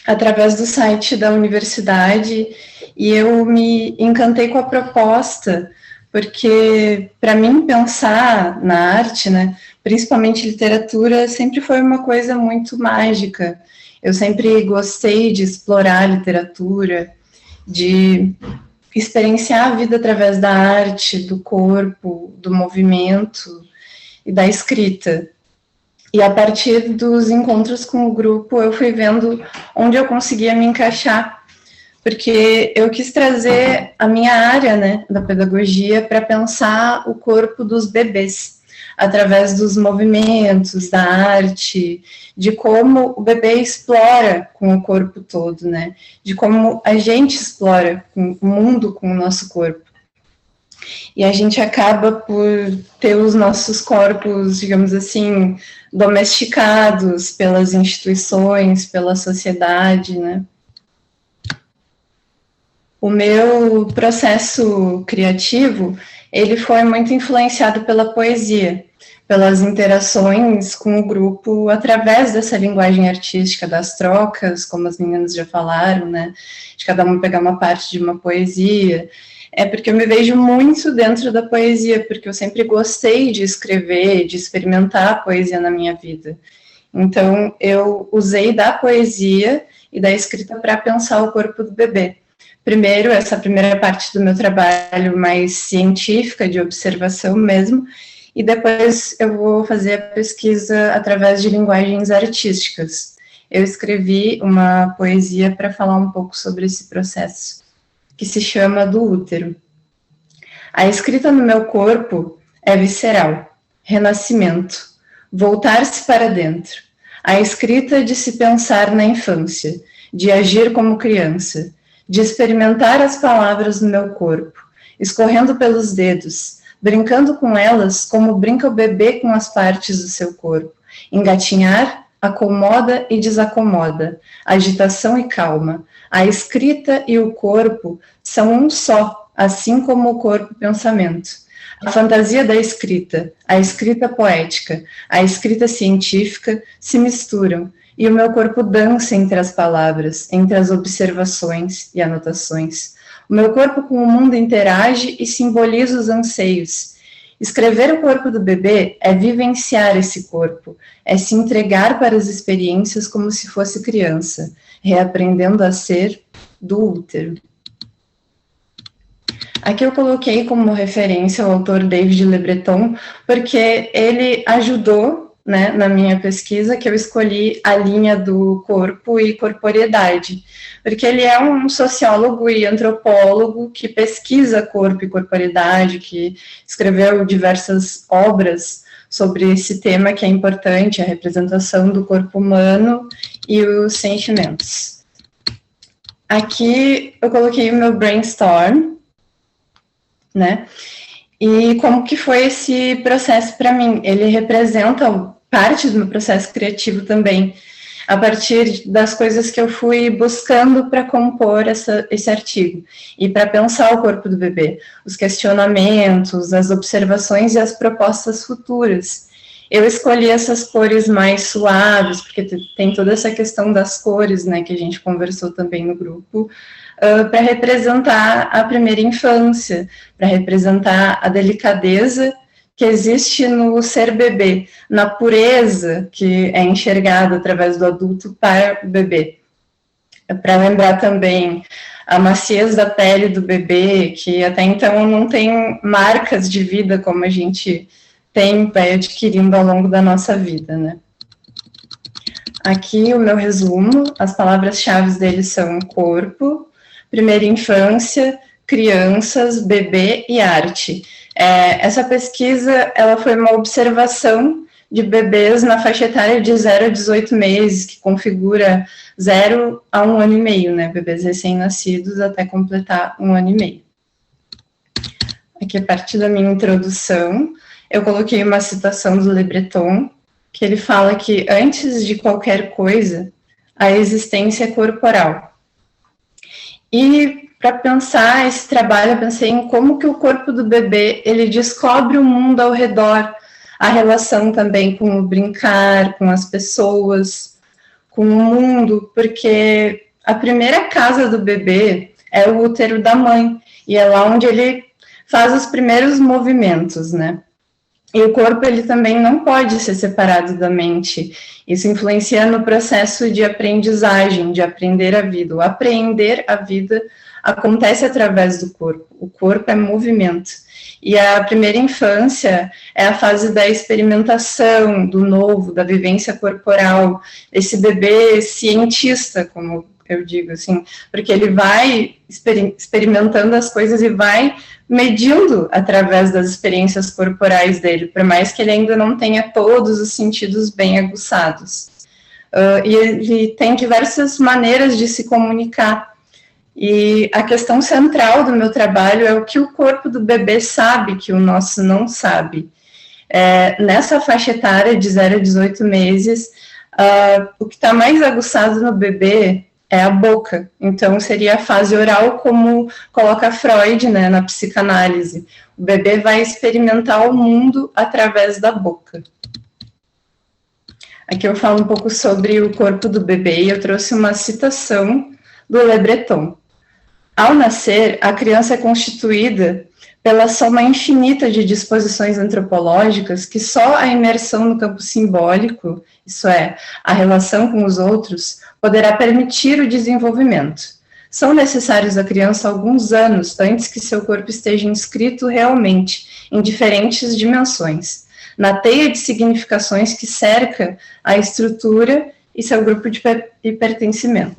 através do site da universidade e eu me encantei com a proposta, porque para mim pensar na arte, né, principalmente literatura, sempre foi uma coisa muito mágica. Eu sempre gostei de explorar a literatura, de experienciar a vida através da arte, do corpo, do movimento e da escrita. E a partir dos encontros com o grupo, eu fui vendo onde eu conseguia me encaixar, porque eu quis trazer a minha área, né, da pedagogia para pensar o corpo dos bebês, através dos movimentos, da arte, de como o bebê explora com o corpo todo, né, de como a gente explora o mundo com o nosso corpo. E a gente acaba por ter os nossos corpos, digamos assim, domesticados pelas instituições, pela sociedade, né. O meu processo criativo, ele foi muito influenciado pela poesia, pelas interações com o grupo através dessa linguagem artística das trocas, como as meninas já falaram, né, de cada um pegar uma parte de uma poesia. É porque eu me vejo muito dentro da poesia, porque eu sempre gostei de escrever, de experimentar a poesia na minha vida. Então, eu usei da poesia e da escrita para pensar o corpo do bebê. Primeiro, essa primeira parte do meu trabalho mais científica, de observação mesmo, e depois eu vou fazer a pesquisa através de linguagens artísticas. Eu escrevi uma poesia para falar um pouco sobre esse processo, que se chama Do Útero. A escrita no meu corpo é visceral, renascimento, voltar-se para dentro. A escrita de se pensar na infância, de agir como criança, de experimentar as palavras no meu corpo, escorrendo pelos dedos, brincando com elas como brinca o bebê com as partes do seu corpo. Engatinhar, acomoda e desacomoda, agitação e calma. A escrita e o corpo são um só, assim como o corpo-pensamento. A fantasia da escrita, a escrita poética, a escrita científica se misturam, e o meu corpo dança entre as palavras, entre as observações e anotações. O meu corpo com o mundo interage e simboliza os anseios. Escrever o corpo do bebê é vivenciar esse corpo, é se entregar para as experiências como se fosse criança, reaprendendo a ser do útero. Aqui eu coloquei como referência o autor David Le Breton, porque ele ajudou, né, na minha pesquisa, que eu escolhi a linha do corpo e corporeidade, porque ele é um sociólogo e antropólogo que pesquisa corpo e corporeidade, que escreveu diversas obras sobre esse tema que é importante, a representação do corpo humano e os sentimentos. Aqui eu coloquei o meu brainstorm, né, e como que foi esse processo para mim. Ele representa parte do meu processo criativo também, a partir das coisas que eu fui buscando para compor esse artigo, e para pensar o corpo do bebê, os questionamentos, as observações e as propostas futuras. Eu escolhi essas cores mais suaves, porque tem toda essa questão das cores, né, que a gente conversou também no grupo, para representar a primeira infância, para representar a delicadeza que existe no ser bebê, na pureza que é enxergada através do adulto para o bebê. Para lembrar também a maciez da pele do bebê, que até então não tem marcas de vida como a gente vai adquirindo ao longo da nossa vida, né? Aqui o meu resumo, as palavras-chave dele são corpo, primeira infância, crianças, bebê e arte. Essa pesquisa ela foi uma observação de bebês na faixa etária de 0 a 18 meses, que configura 0 a 1 ano e meio, né? Bebês recém-nascidos até completar 1 ano e meio. Aqui, a partir da minha introdução, eu coloquei uma citação do Le Breton, que ele fala que antes de qualquer coisa, a existência é corporal. E para pensar esse trabalho, eu pensei em como que o corpo do bebê, ele descobre o mundo ao redor, a relação também com o brincar, com as pessoas, com o mundo, porque a primeira casa do bebê é o útero da mãe, e é lá onde ele faz os primeiros movimentos, né? E o corpo, ele também não pode ser separado da mente. Isso influencia no processo de aprendizagem, de aprender a vida. O aprender a vida acontece através do corpo. O corpo é movimento. E a primeira infância é a fase da experimentação, do novo, da vivência corporal. Esse bebê cientista, como eu digo assim, porque ele vai experimentando as coisas e vai medindo através das experiências corporais dele, por mais que ele ainda não tenha todos os sentidos bem aguçados. E ele tem diversas maneiras de se comunicar. E a questão central do meu trabalho é o que o corpo do bebê sabe que o nosso não sabe. Nessa faixa etária de 0 a 18 meses, o que está mais aguçado no bebê é a boca. Então, seria a fase oral, como coloca Freud, né, na psicanálise. O bebê vai experimentar o mundo através da boca. Aqui eu falo um pouco sobre o corpo do bebê e eu trouxe uma citação do Le Breton. Ao nascer, a criança é constituída pela soma infinita de disposições antropológicas que só a imersão no campo simbólico, isso é, a relação com os outros, poderá permitir o desenvolvimento. São necessários à criança alguns anos antes que seu corpo esteja inscrito realmente em diferentes dimensões, na teia de significações que cerca a estrutura e seu grupo de pertencimento.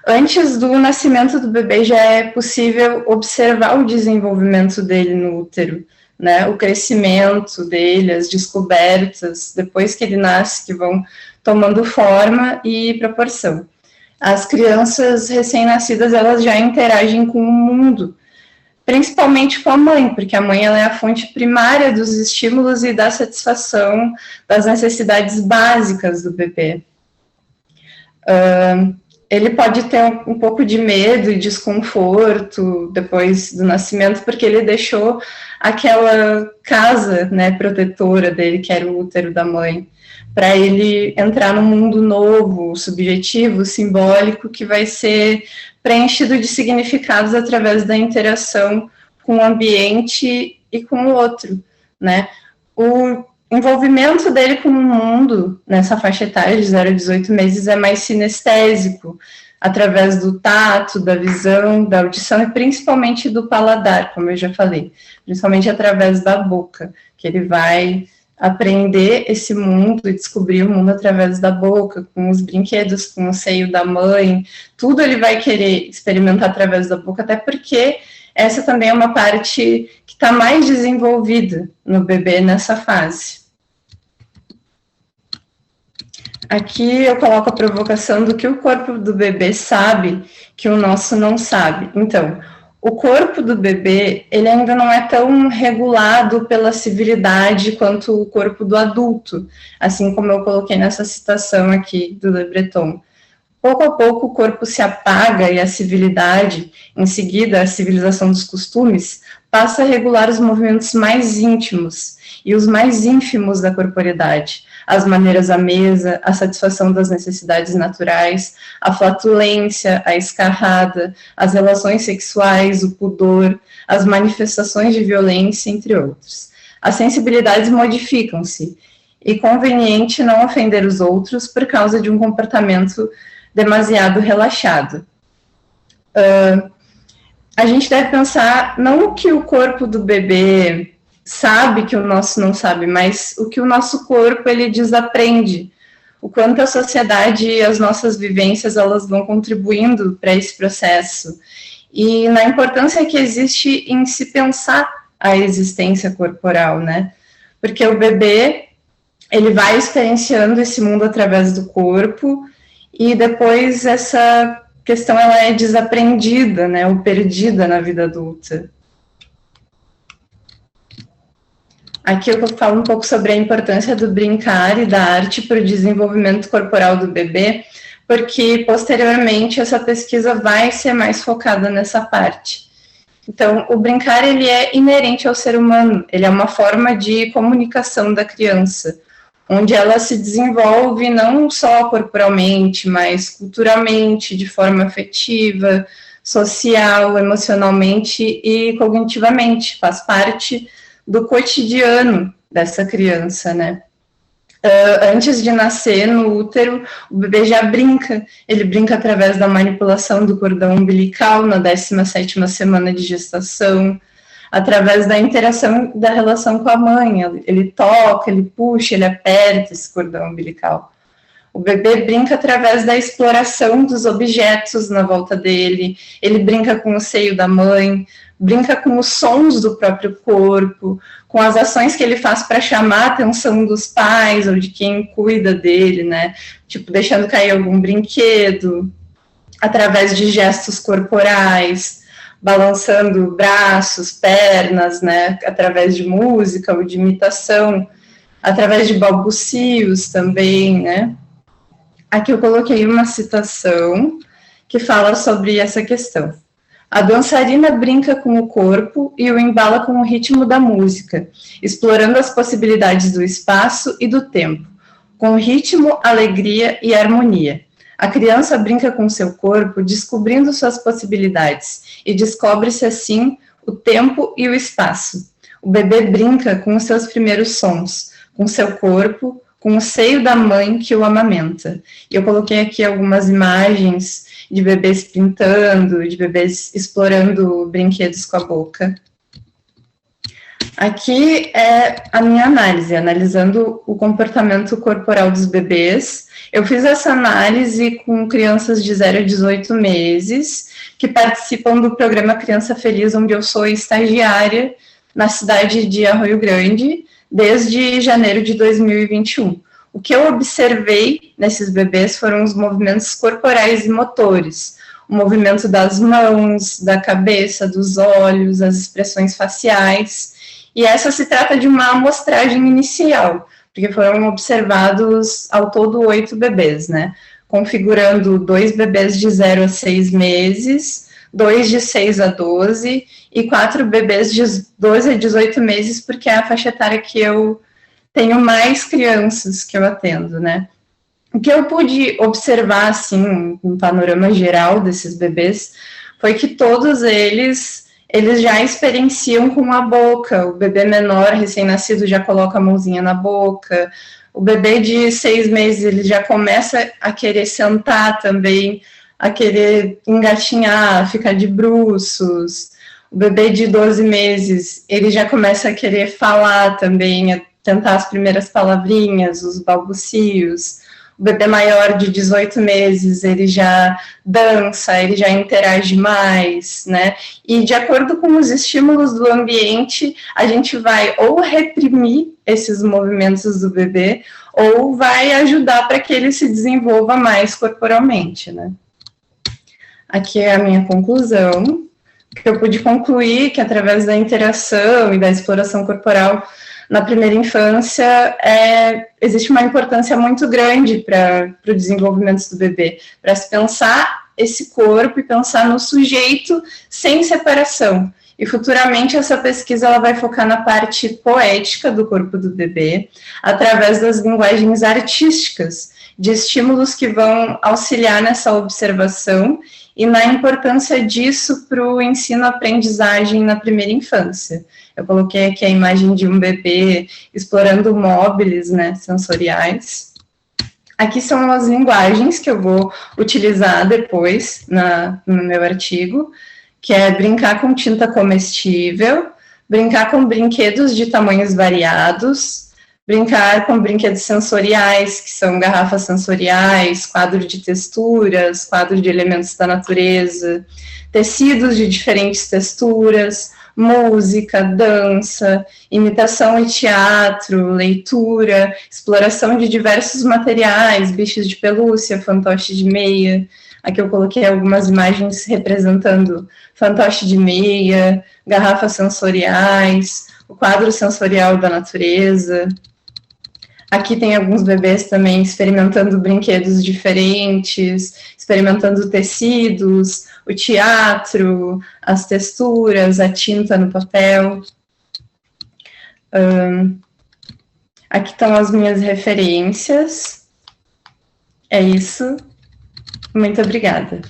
Antes do nascimento do bebê já é possível observar o desenvolvimento dele no útero, né, o crescimento dele, as descobertas, depois que ele nasce, que vão tomando forma e proporção. As crianças recém-nascidas, elas já interagem com o mundo, principalmente com a mãe, porque a mãe ela é a fonte primária dos estímulos e da satisfação das necessidades básicas do bebê. Ele pode ter um pouco de medo e desconforto depois do nascimento, porque ele deixou aquela casa, né, protetora dele, que era o útero da mãe, para ele entrar num mundo novo, subjetivo, simbólico, que vai ser preenchido de significados através da interação com o ambiente e com o outro, né? O envolvimento dele com o mundo, nessa faixa etária de 0 a 18 meses, é mais sinestésico, através do tato, da visão, da audição e principalmente do paladar, como eu já falei, principalmente através da boca, que ele vai aprender esse mundo e descobrir o mundo através da boca, com os brinquedos, com o seio da mãe, tudo ele vai querer experimentar através da boca, até porque essa também é uma parte que está mais desenvolvida no bebê nessa fase. Aqui eu coloco a provocação do que o corpo do bebê sabe que o nosso não sabe. Então, o corpo do bebê, ele ainda não é tão regulado pela civilidade quanto o corpo do adulto, assim como eu coloquei nessa citação aqui do Le Breton. Pouco a pouco o corpo se apaga e a civilidade, em seguida a civilização dos costumes, passa a regular os movimentos mais íntimos e os mais ínfimos da corporeidade, as maneiras à mesa, a satisfação das necessidades naturais, a flatulência, a escarrada, as relações sexuais, o pudor, as manifestações de violência, entre outros. As sensibilidades modificam-se, e conveniente não ofender os outros por causa de um comportamento demasiado relaxado. A gente deve pensar não o que o corpo do bebê sabe que o nosso não sabe, mas o que o nosso corpo ele desaprende, o quanto a sociedade e as nossas vivências elas vão contribuindo para esse processo, e na importância que existe em se pensar a existência corporal, né? Porque o bebê, ele vai experienciando esse mundo através do corpo, e depois essa questão ela é desaprendida, né, ou perdida na vida adulta. Aqui eu falo um pouco sobre a importância do brincar e da arte para o desenvolvimento corporal do bebê, porque posteriormente essa pesquisa vai ser mais focada nessa parte. Então, o brincar ele é inerente ao ser humano, ele é uma forma de comunicação da criança, onde ela se desenvolve não só corporalmente, mas culturalmente, de forma afetiva, social, emocionalmente e cognitivamente, faz parte do cotidiano dessa criança, né? Antes de nascer no útero, o bebê já brinca, ele brinca através da manipulação do cordão umbilical na 17ª semana de gestação, através da interação da relação com a mãe, ele toca, ele puxa, ele aperta esse cordão umbilical. O bebê brinca através da exploração dos objetos na volta dele, ele brinca com o seio da mãe, brinca com os sons do próprio corpo, com as ações que ele faz para chamar a atenção dos pais ou de quem cuida dele, né? Tipo, deixando cair algum brinquedo, através de gestos corporais, balançando braços, pernas, né? Através de música ou de imitação, através de balbucios também, né? Aqui eu coloquei uma citação que fala sobre essa questão. A dançarina brinca com o corpo e o embala com o ritmo da música, explorando as possibilidades do espaço e do tempo, com ritmo, alegria e harmonia. A criança brinca com seu corpo, descobrindo suas possibilidades, e descobre-se assim o tempo e o espaço. O bebê brinca com os seus primeiros sons, com seu corpo, com o seio da mãe que o amamenta. E eu coloquei aqui algumas imagens de bebês pintando, de bebês explorando brinquedos com a boca. Aqui é a minha análise, analisando o comportamento corporal dos bebês. Eu fiz essa análise com crianças de 0 a 18 meses, que participam do programa Criança Feliz, onde eu sou estagiária na cidade de Arroio Grande, desde janeiro de 2021. O que eu observei nesses bebês foram os movimentos corporais e motores, o movimento das mãos, da cabeça, dos olhos, as expressões faciais, e essa se trata de uma amostragem inicial, porque foram observados ao todo 8 bebês, né, configurando 2 bebês de 0 a 6 meses, 2 de 6 a 12 e 4 bebês de 12 a 18 meses, porque é a faixa etária que eu tenho mais crianças que eu atendo, né. O que eu pude observar, assim, um panorama geral desses bebês, foi que todos eles já experienciam com a boca. O bebê menor, recém-nascido, já coloca a mãozinha na boca. O bebê de 6 meses, ele já começa a querer sentar também, a querer engatinhar, ficar de bruços. O bebê de 12 meses, ele já começa a querer falar também, a tentar as primeiras palavrinhas, os balbucios. O bebê maior de 18 meses, ele já dança, ele já interage mais, né? E de acordo com os estímulos do ambiente, a gente vai ou reprimir esses movimentos do bebê, ou vai ajudar para que ele se desenvolva mais corporalmente, né? Aqui é a minha conclusão, que eu pude concluir que através da interação e da exploração corporal na primeira infância, existe uma importância muito grande para o desenvolvimento do bebê, para se pensar esse corpo e pensar no sujeito sem separação. E futuramente essa pesquisa ela vai focar na parte poética do corpo do bebê, através das linguagens artísticas, de estímulos que vão auxiliar nessa observação e na importância disso para o ensino-aprendizagem na primeira infância. Eu coloquei aqui a imagem de um bebê explorando móveis, né, sensoriais. Aqui são as linguagens que eu vou utilizar depois no meu artigo, que é brincar com tinta comestível, brincar com brinquedos de tamanhos variados, brincar com brinquedos sensoriais, que são garrafas sensoriais, quadro de texturas, quadro de elementos da natureza, tecidos de diferentes texturas, música, dança, imitação e teatro, leitura, exploração de diversos materiais, bichos de pelúcia, fantoche de meia. Aqui eu coloquei algumas imagens representando fantoche de meia, garrafas sensoriais, o quadro sensorial da natureza. Aqui tem alguns bebês também experimentando brinquedos diferentes, experimentando tecidos, o teatro, as texturas, a tinta no papel. Aqui estão as minhas referências. É isso. Muito obrigada.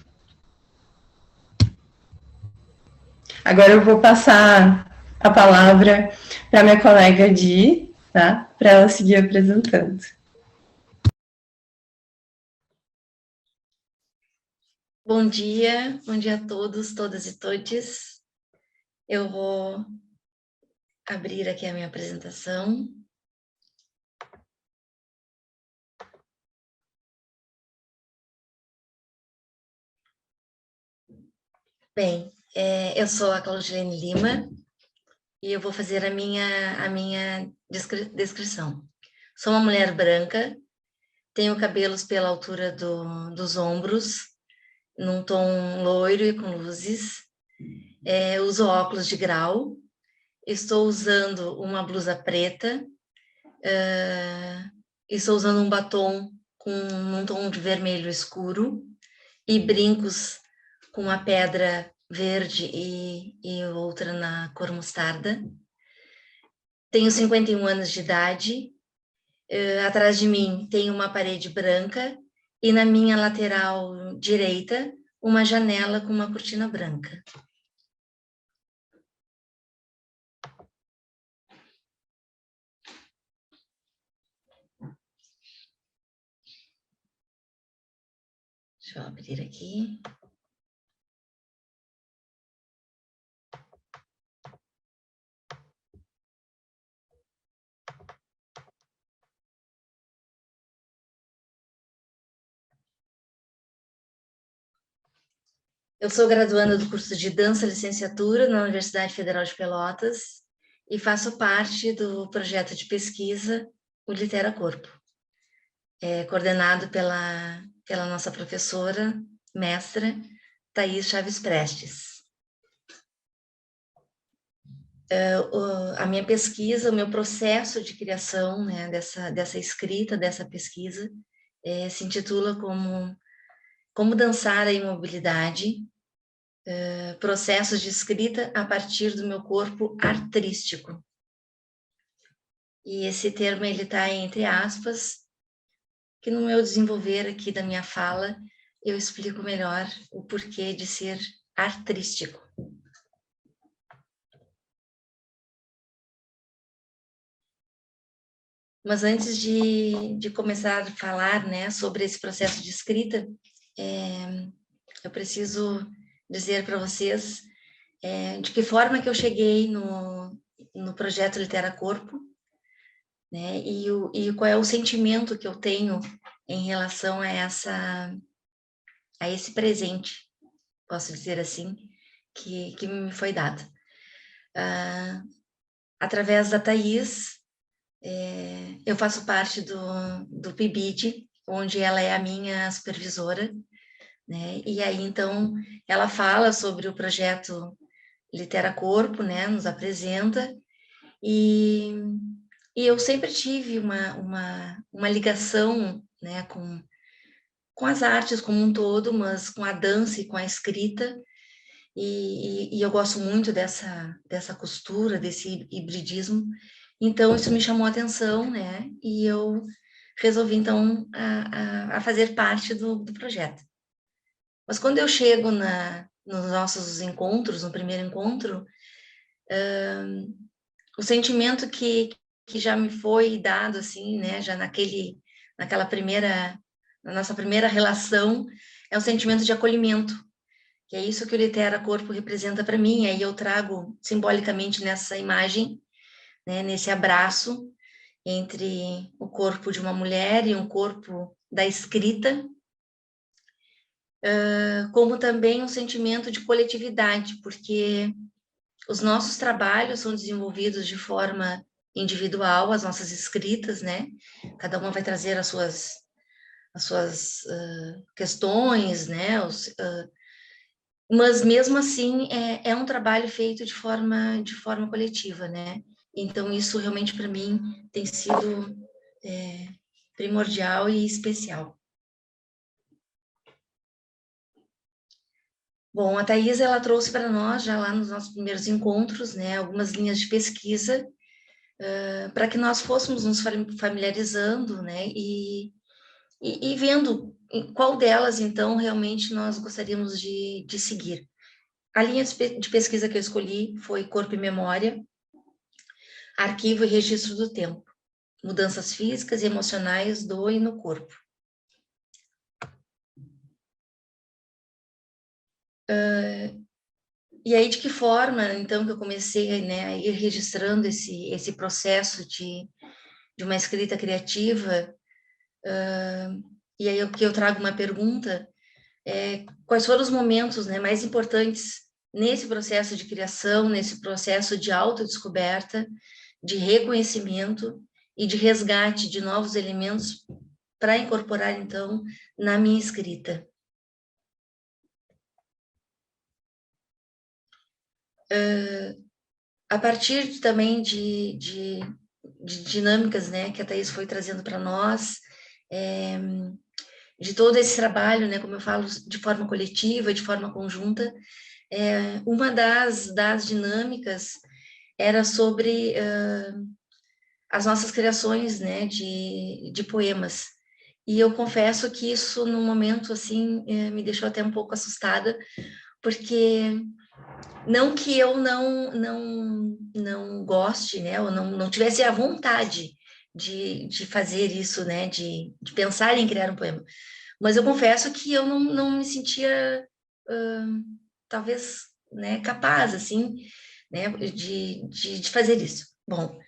Agora eu vou passar a palavra para minha colega Di, tá? Para ela seguir apresentando. Bom dia a todos, todas e todes. Eu vou abrir aqui a minha apresentação. Bem, eu sou a Claudilene Lima e eu vou fazer a minha descrição. Sou uma mulher branca, tenho cabelos pela altura dos ombros, num tom loiro e com luzes, uso óculos de grau, estou usando uma blusa preta, estou usando um batom com um tom de vermelho escuro e brincos com uma pedra verde e outra na cor mostarda. Tenho 51 anos de idade, atrás de mim tem uma parede branca e na minha lateral direita uma janela com uma cortina branca. Deixa eu abrir aqui. Eu sou graduanda do curso de Dança Licenciatura na Universidade Federal de Pelotas e faço parte do projeto de pesquisa O Litera Corpo, coordenado pela nossa professora, mestra, Thaís Chaves Prestes. A minha pesquisa, o meu processo de criação, né, dessa escrita, dessa pesquisa, se intitula Como dançar a imobilidade, processos de escrita a partir do meu corpo artrístico. E esse termo ele está entre aspas, que no meu desenvolver aqui da minha fala, eu explico melhor o porquê de ser artrístico. Mas antes de começar a falar, né, sobre esse processo de escrita, eu preciso dizer para vocês de que forma que eu cheguei no projeto Litera Corpo, né, e qual é o sentimento que eu tenho em relação a esse presente, posso dizer assim, que me foi dado. Através da Thaís, eu faço parte do PIBID, onde ela é a minha supervisora, né? E aí, então, ela fala sobre o projeto Litera Corpo, né? Nos apresenta, e eu sempre tive uma ligação, né? Com as artes como um todo, mas com a dança e com a escrita, e eu gosto muito dessa costura, desse hibridismo. Então, isso me chamou a atenção, né? E eu resolvi, então, a fazer parte do projeto. Mas quando eu chego nos nossos encontros, no primeiro encontro, o sentimento que já me foi dado, assim, né? Já na nossa primeira relação, é um sentimento de acolhimento, que é isso que o Litera Corpo representa para mim. Aí eu trago simbolicamente nessa imagem, né, nesse abraço, entre o corpo de uma mulher e um corpo da escrita, como também um sentimento de coletividade, porque os nossos trabalhos são desenvolvidos de forma individual, as nossas escritas, né? Cada uma vai trazer as suas questões, né? Mas mesmo assim é um trabalho feito de forma coletiva, né? Então isso realmente para mim tem sido primordial e especial. Bom, a Thais, ela trouxe para nós, já lá nos nossos primeiros encontros, né, algumas linhas de pesquisa, para que nós fôssemos nos familiarizando, né, e vendo qual delas, então, realmente nós gostaríamos de seguir. A linha de pesquisa que eu escolhi foi Corpo e Memória, Arquivo e Registro do Tempo, Mudanças Físicas e Emocionais do e no Corpo. E aí, de que forma, então, que eu comecei, né, a ir registrando esse processo de uma escrita criativa, e aí que eu trago uma pergunta, quais foram os momentos, né, mais importantes nesse processo de criação, nesse processo de autodescoberta, de reconhecimento e de resgate de novos elementos para incorporar, então, na minha escrita. A partir também de dinâmicas, né, que a Thais foi trazendo para nós, de todo esse trabalho, né, como eu falo, de forma coletiva, de forma conjunta, uma das dinâmicas era sobre as nossas criações, né, de poemas. E eu confesso que isso, no momento, assim, me deixou até um pouco assustada, porque não que eu não goste, né, ou não tivesse a vontade de fazer isso, né, de pensar em criar um poema, mas eu confesso que eu não me sentia, talvez, né, capaz, assim, né, de fazer isso. Bom,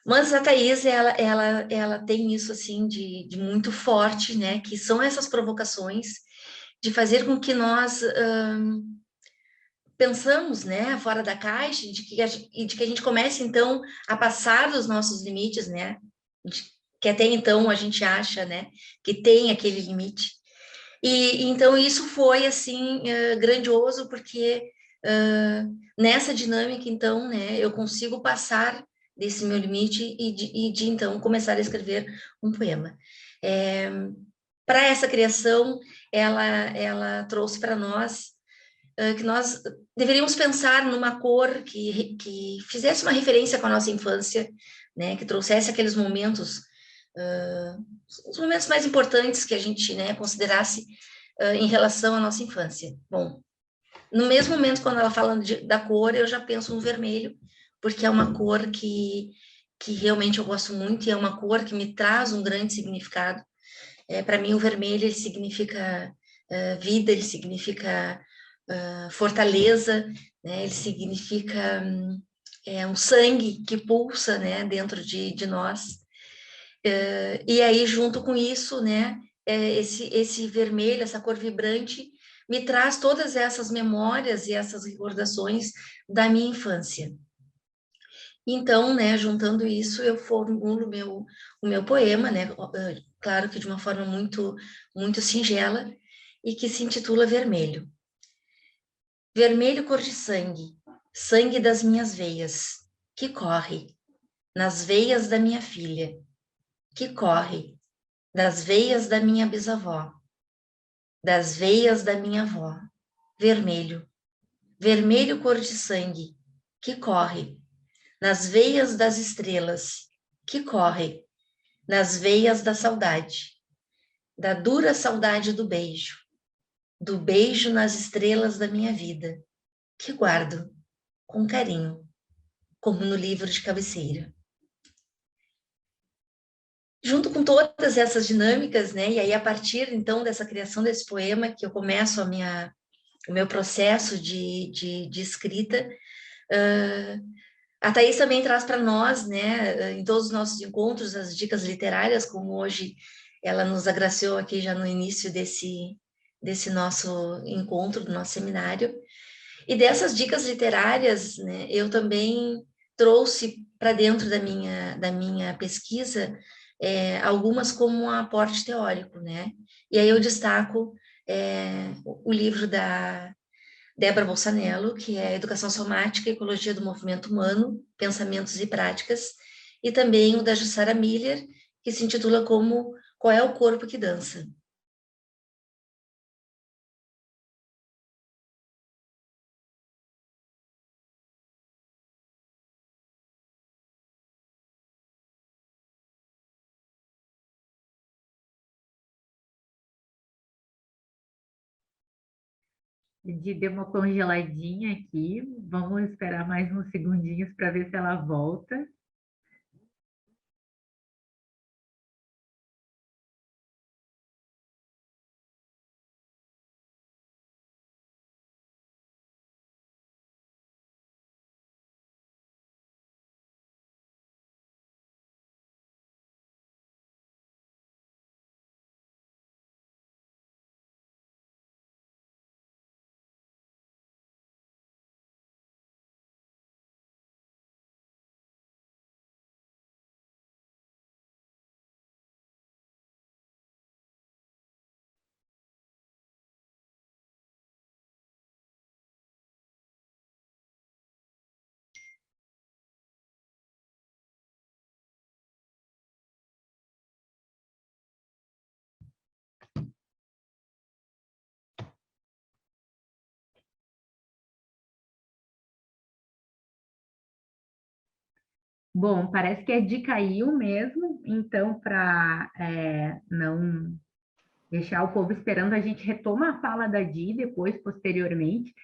mas a Thais, ela tem isso, assim, de muito forte, né, que são essas provocações de fazer com que nós pensamos, né, fora da caixa, de que a gente comece, então, a passar dos nossos limites, né, que até então a gente acha, né, que tem aquele limite. E então isso foi, assim, grandioso, porque nessa dinâmica, então, né, eu consigo passar desse meu limite e de então, começar a escrever um poema. Para essa criação, ela trouxe para nós que nós deveríamos pensar numa cor que fizesse uma referência com a nossa infância, né, que trouxesse aqueles momentos, os momentos mais importantes que a gente, né, considerasse em relação à nossa infância. Bom, no mesmo momento, quando ela fala da cor, eu já penso no vermelho, porque é uma cor que realmente eu gosto muito, e é uma cor que me traz um grande significado. Para mim, o vermelho, ele significa vida, ele significa fortaleza, né? Ele significa um sangue que pulsa, né, dentro de nós. E aí, junto com isso, né, esse vermelho, essa cor vibrante, me traz todas essas memórias e essas recordações da minha infância. Então, né, juntando isso, eu formulo o meu poema, né, claro que de uma forma muito, muito singela, e que se intitula Vermelho. Vermelho cor de sangue, sangue das minhas veias, que corre nas veias da minha filha, que corre das veias da minha bisavó, das veias da minha avó. Vermelho, vermelho cor de sangue, que corre nas veias das estrelas, que corre nas veias da saudade, da dura saudade do beijo nas estrelas da minha vida, que guardo com carinho, como no livro de cabeceira. Junto com todas essas dinâmicas, né, e aí a partir, então, dessa criação desse poema, que eu começo o meu processo de escrita, A Thaís também traz para nós, né, em todos os nossos encontros, as dicas literárias, como hoje ela nos agraciou aqui já no início desse nosso encontro, do nosso seminário. E dessas dicas literárias, né, eu também trouxe para dentro da minha pesquisa algumas como um aporte teórico, né? E aí eu destaco o livro da Débora Bolsanello, que é Educação Somática e Ecologia do Movimento Humano, Pensamentos e Práticas, e também o da Jussara Miller, que se intitula como Qual é o Corpo que Dança? De deu uma congeladinha aqui. Vamos esperar mais uns segundinhos para ver se ela volta. Bom, parece que a dica caiu mesmo, então, para não deixar o povo esperando, a gente retoma a fala da Di depois, posteriormente.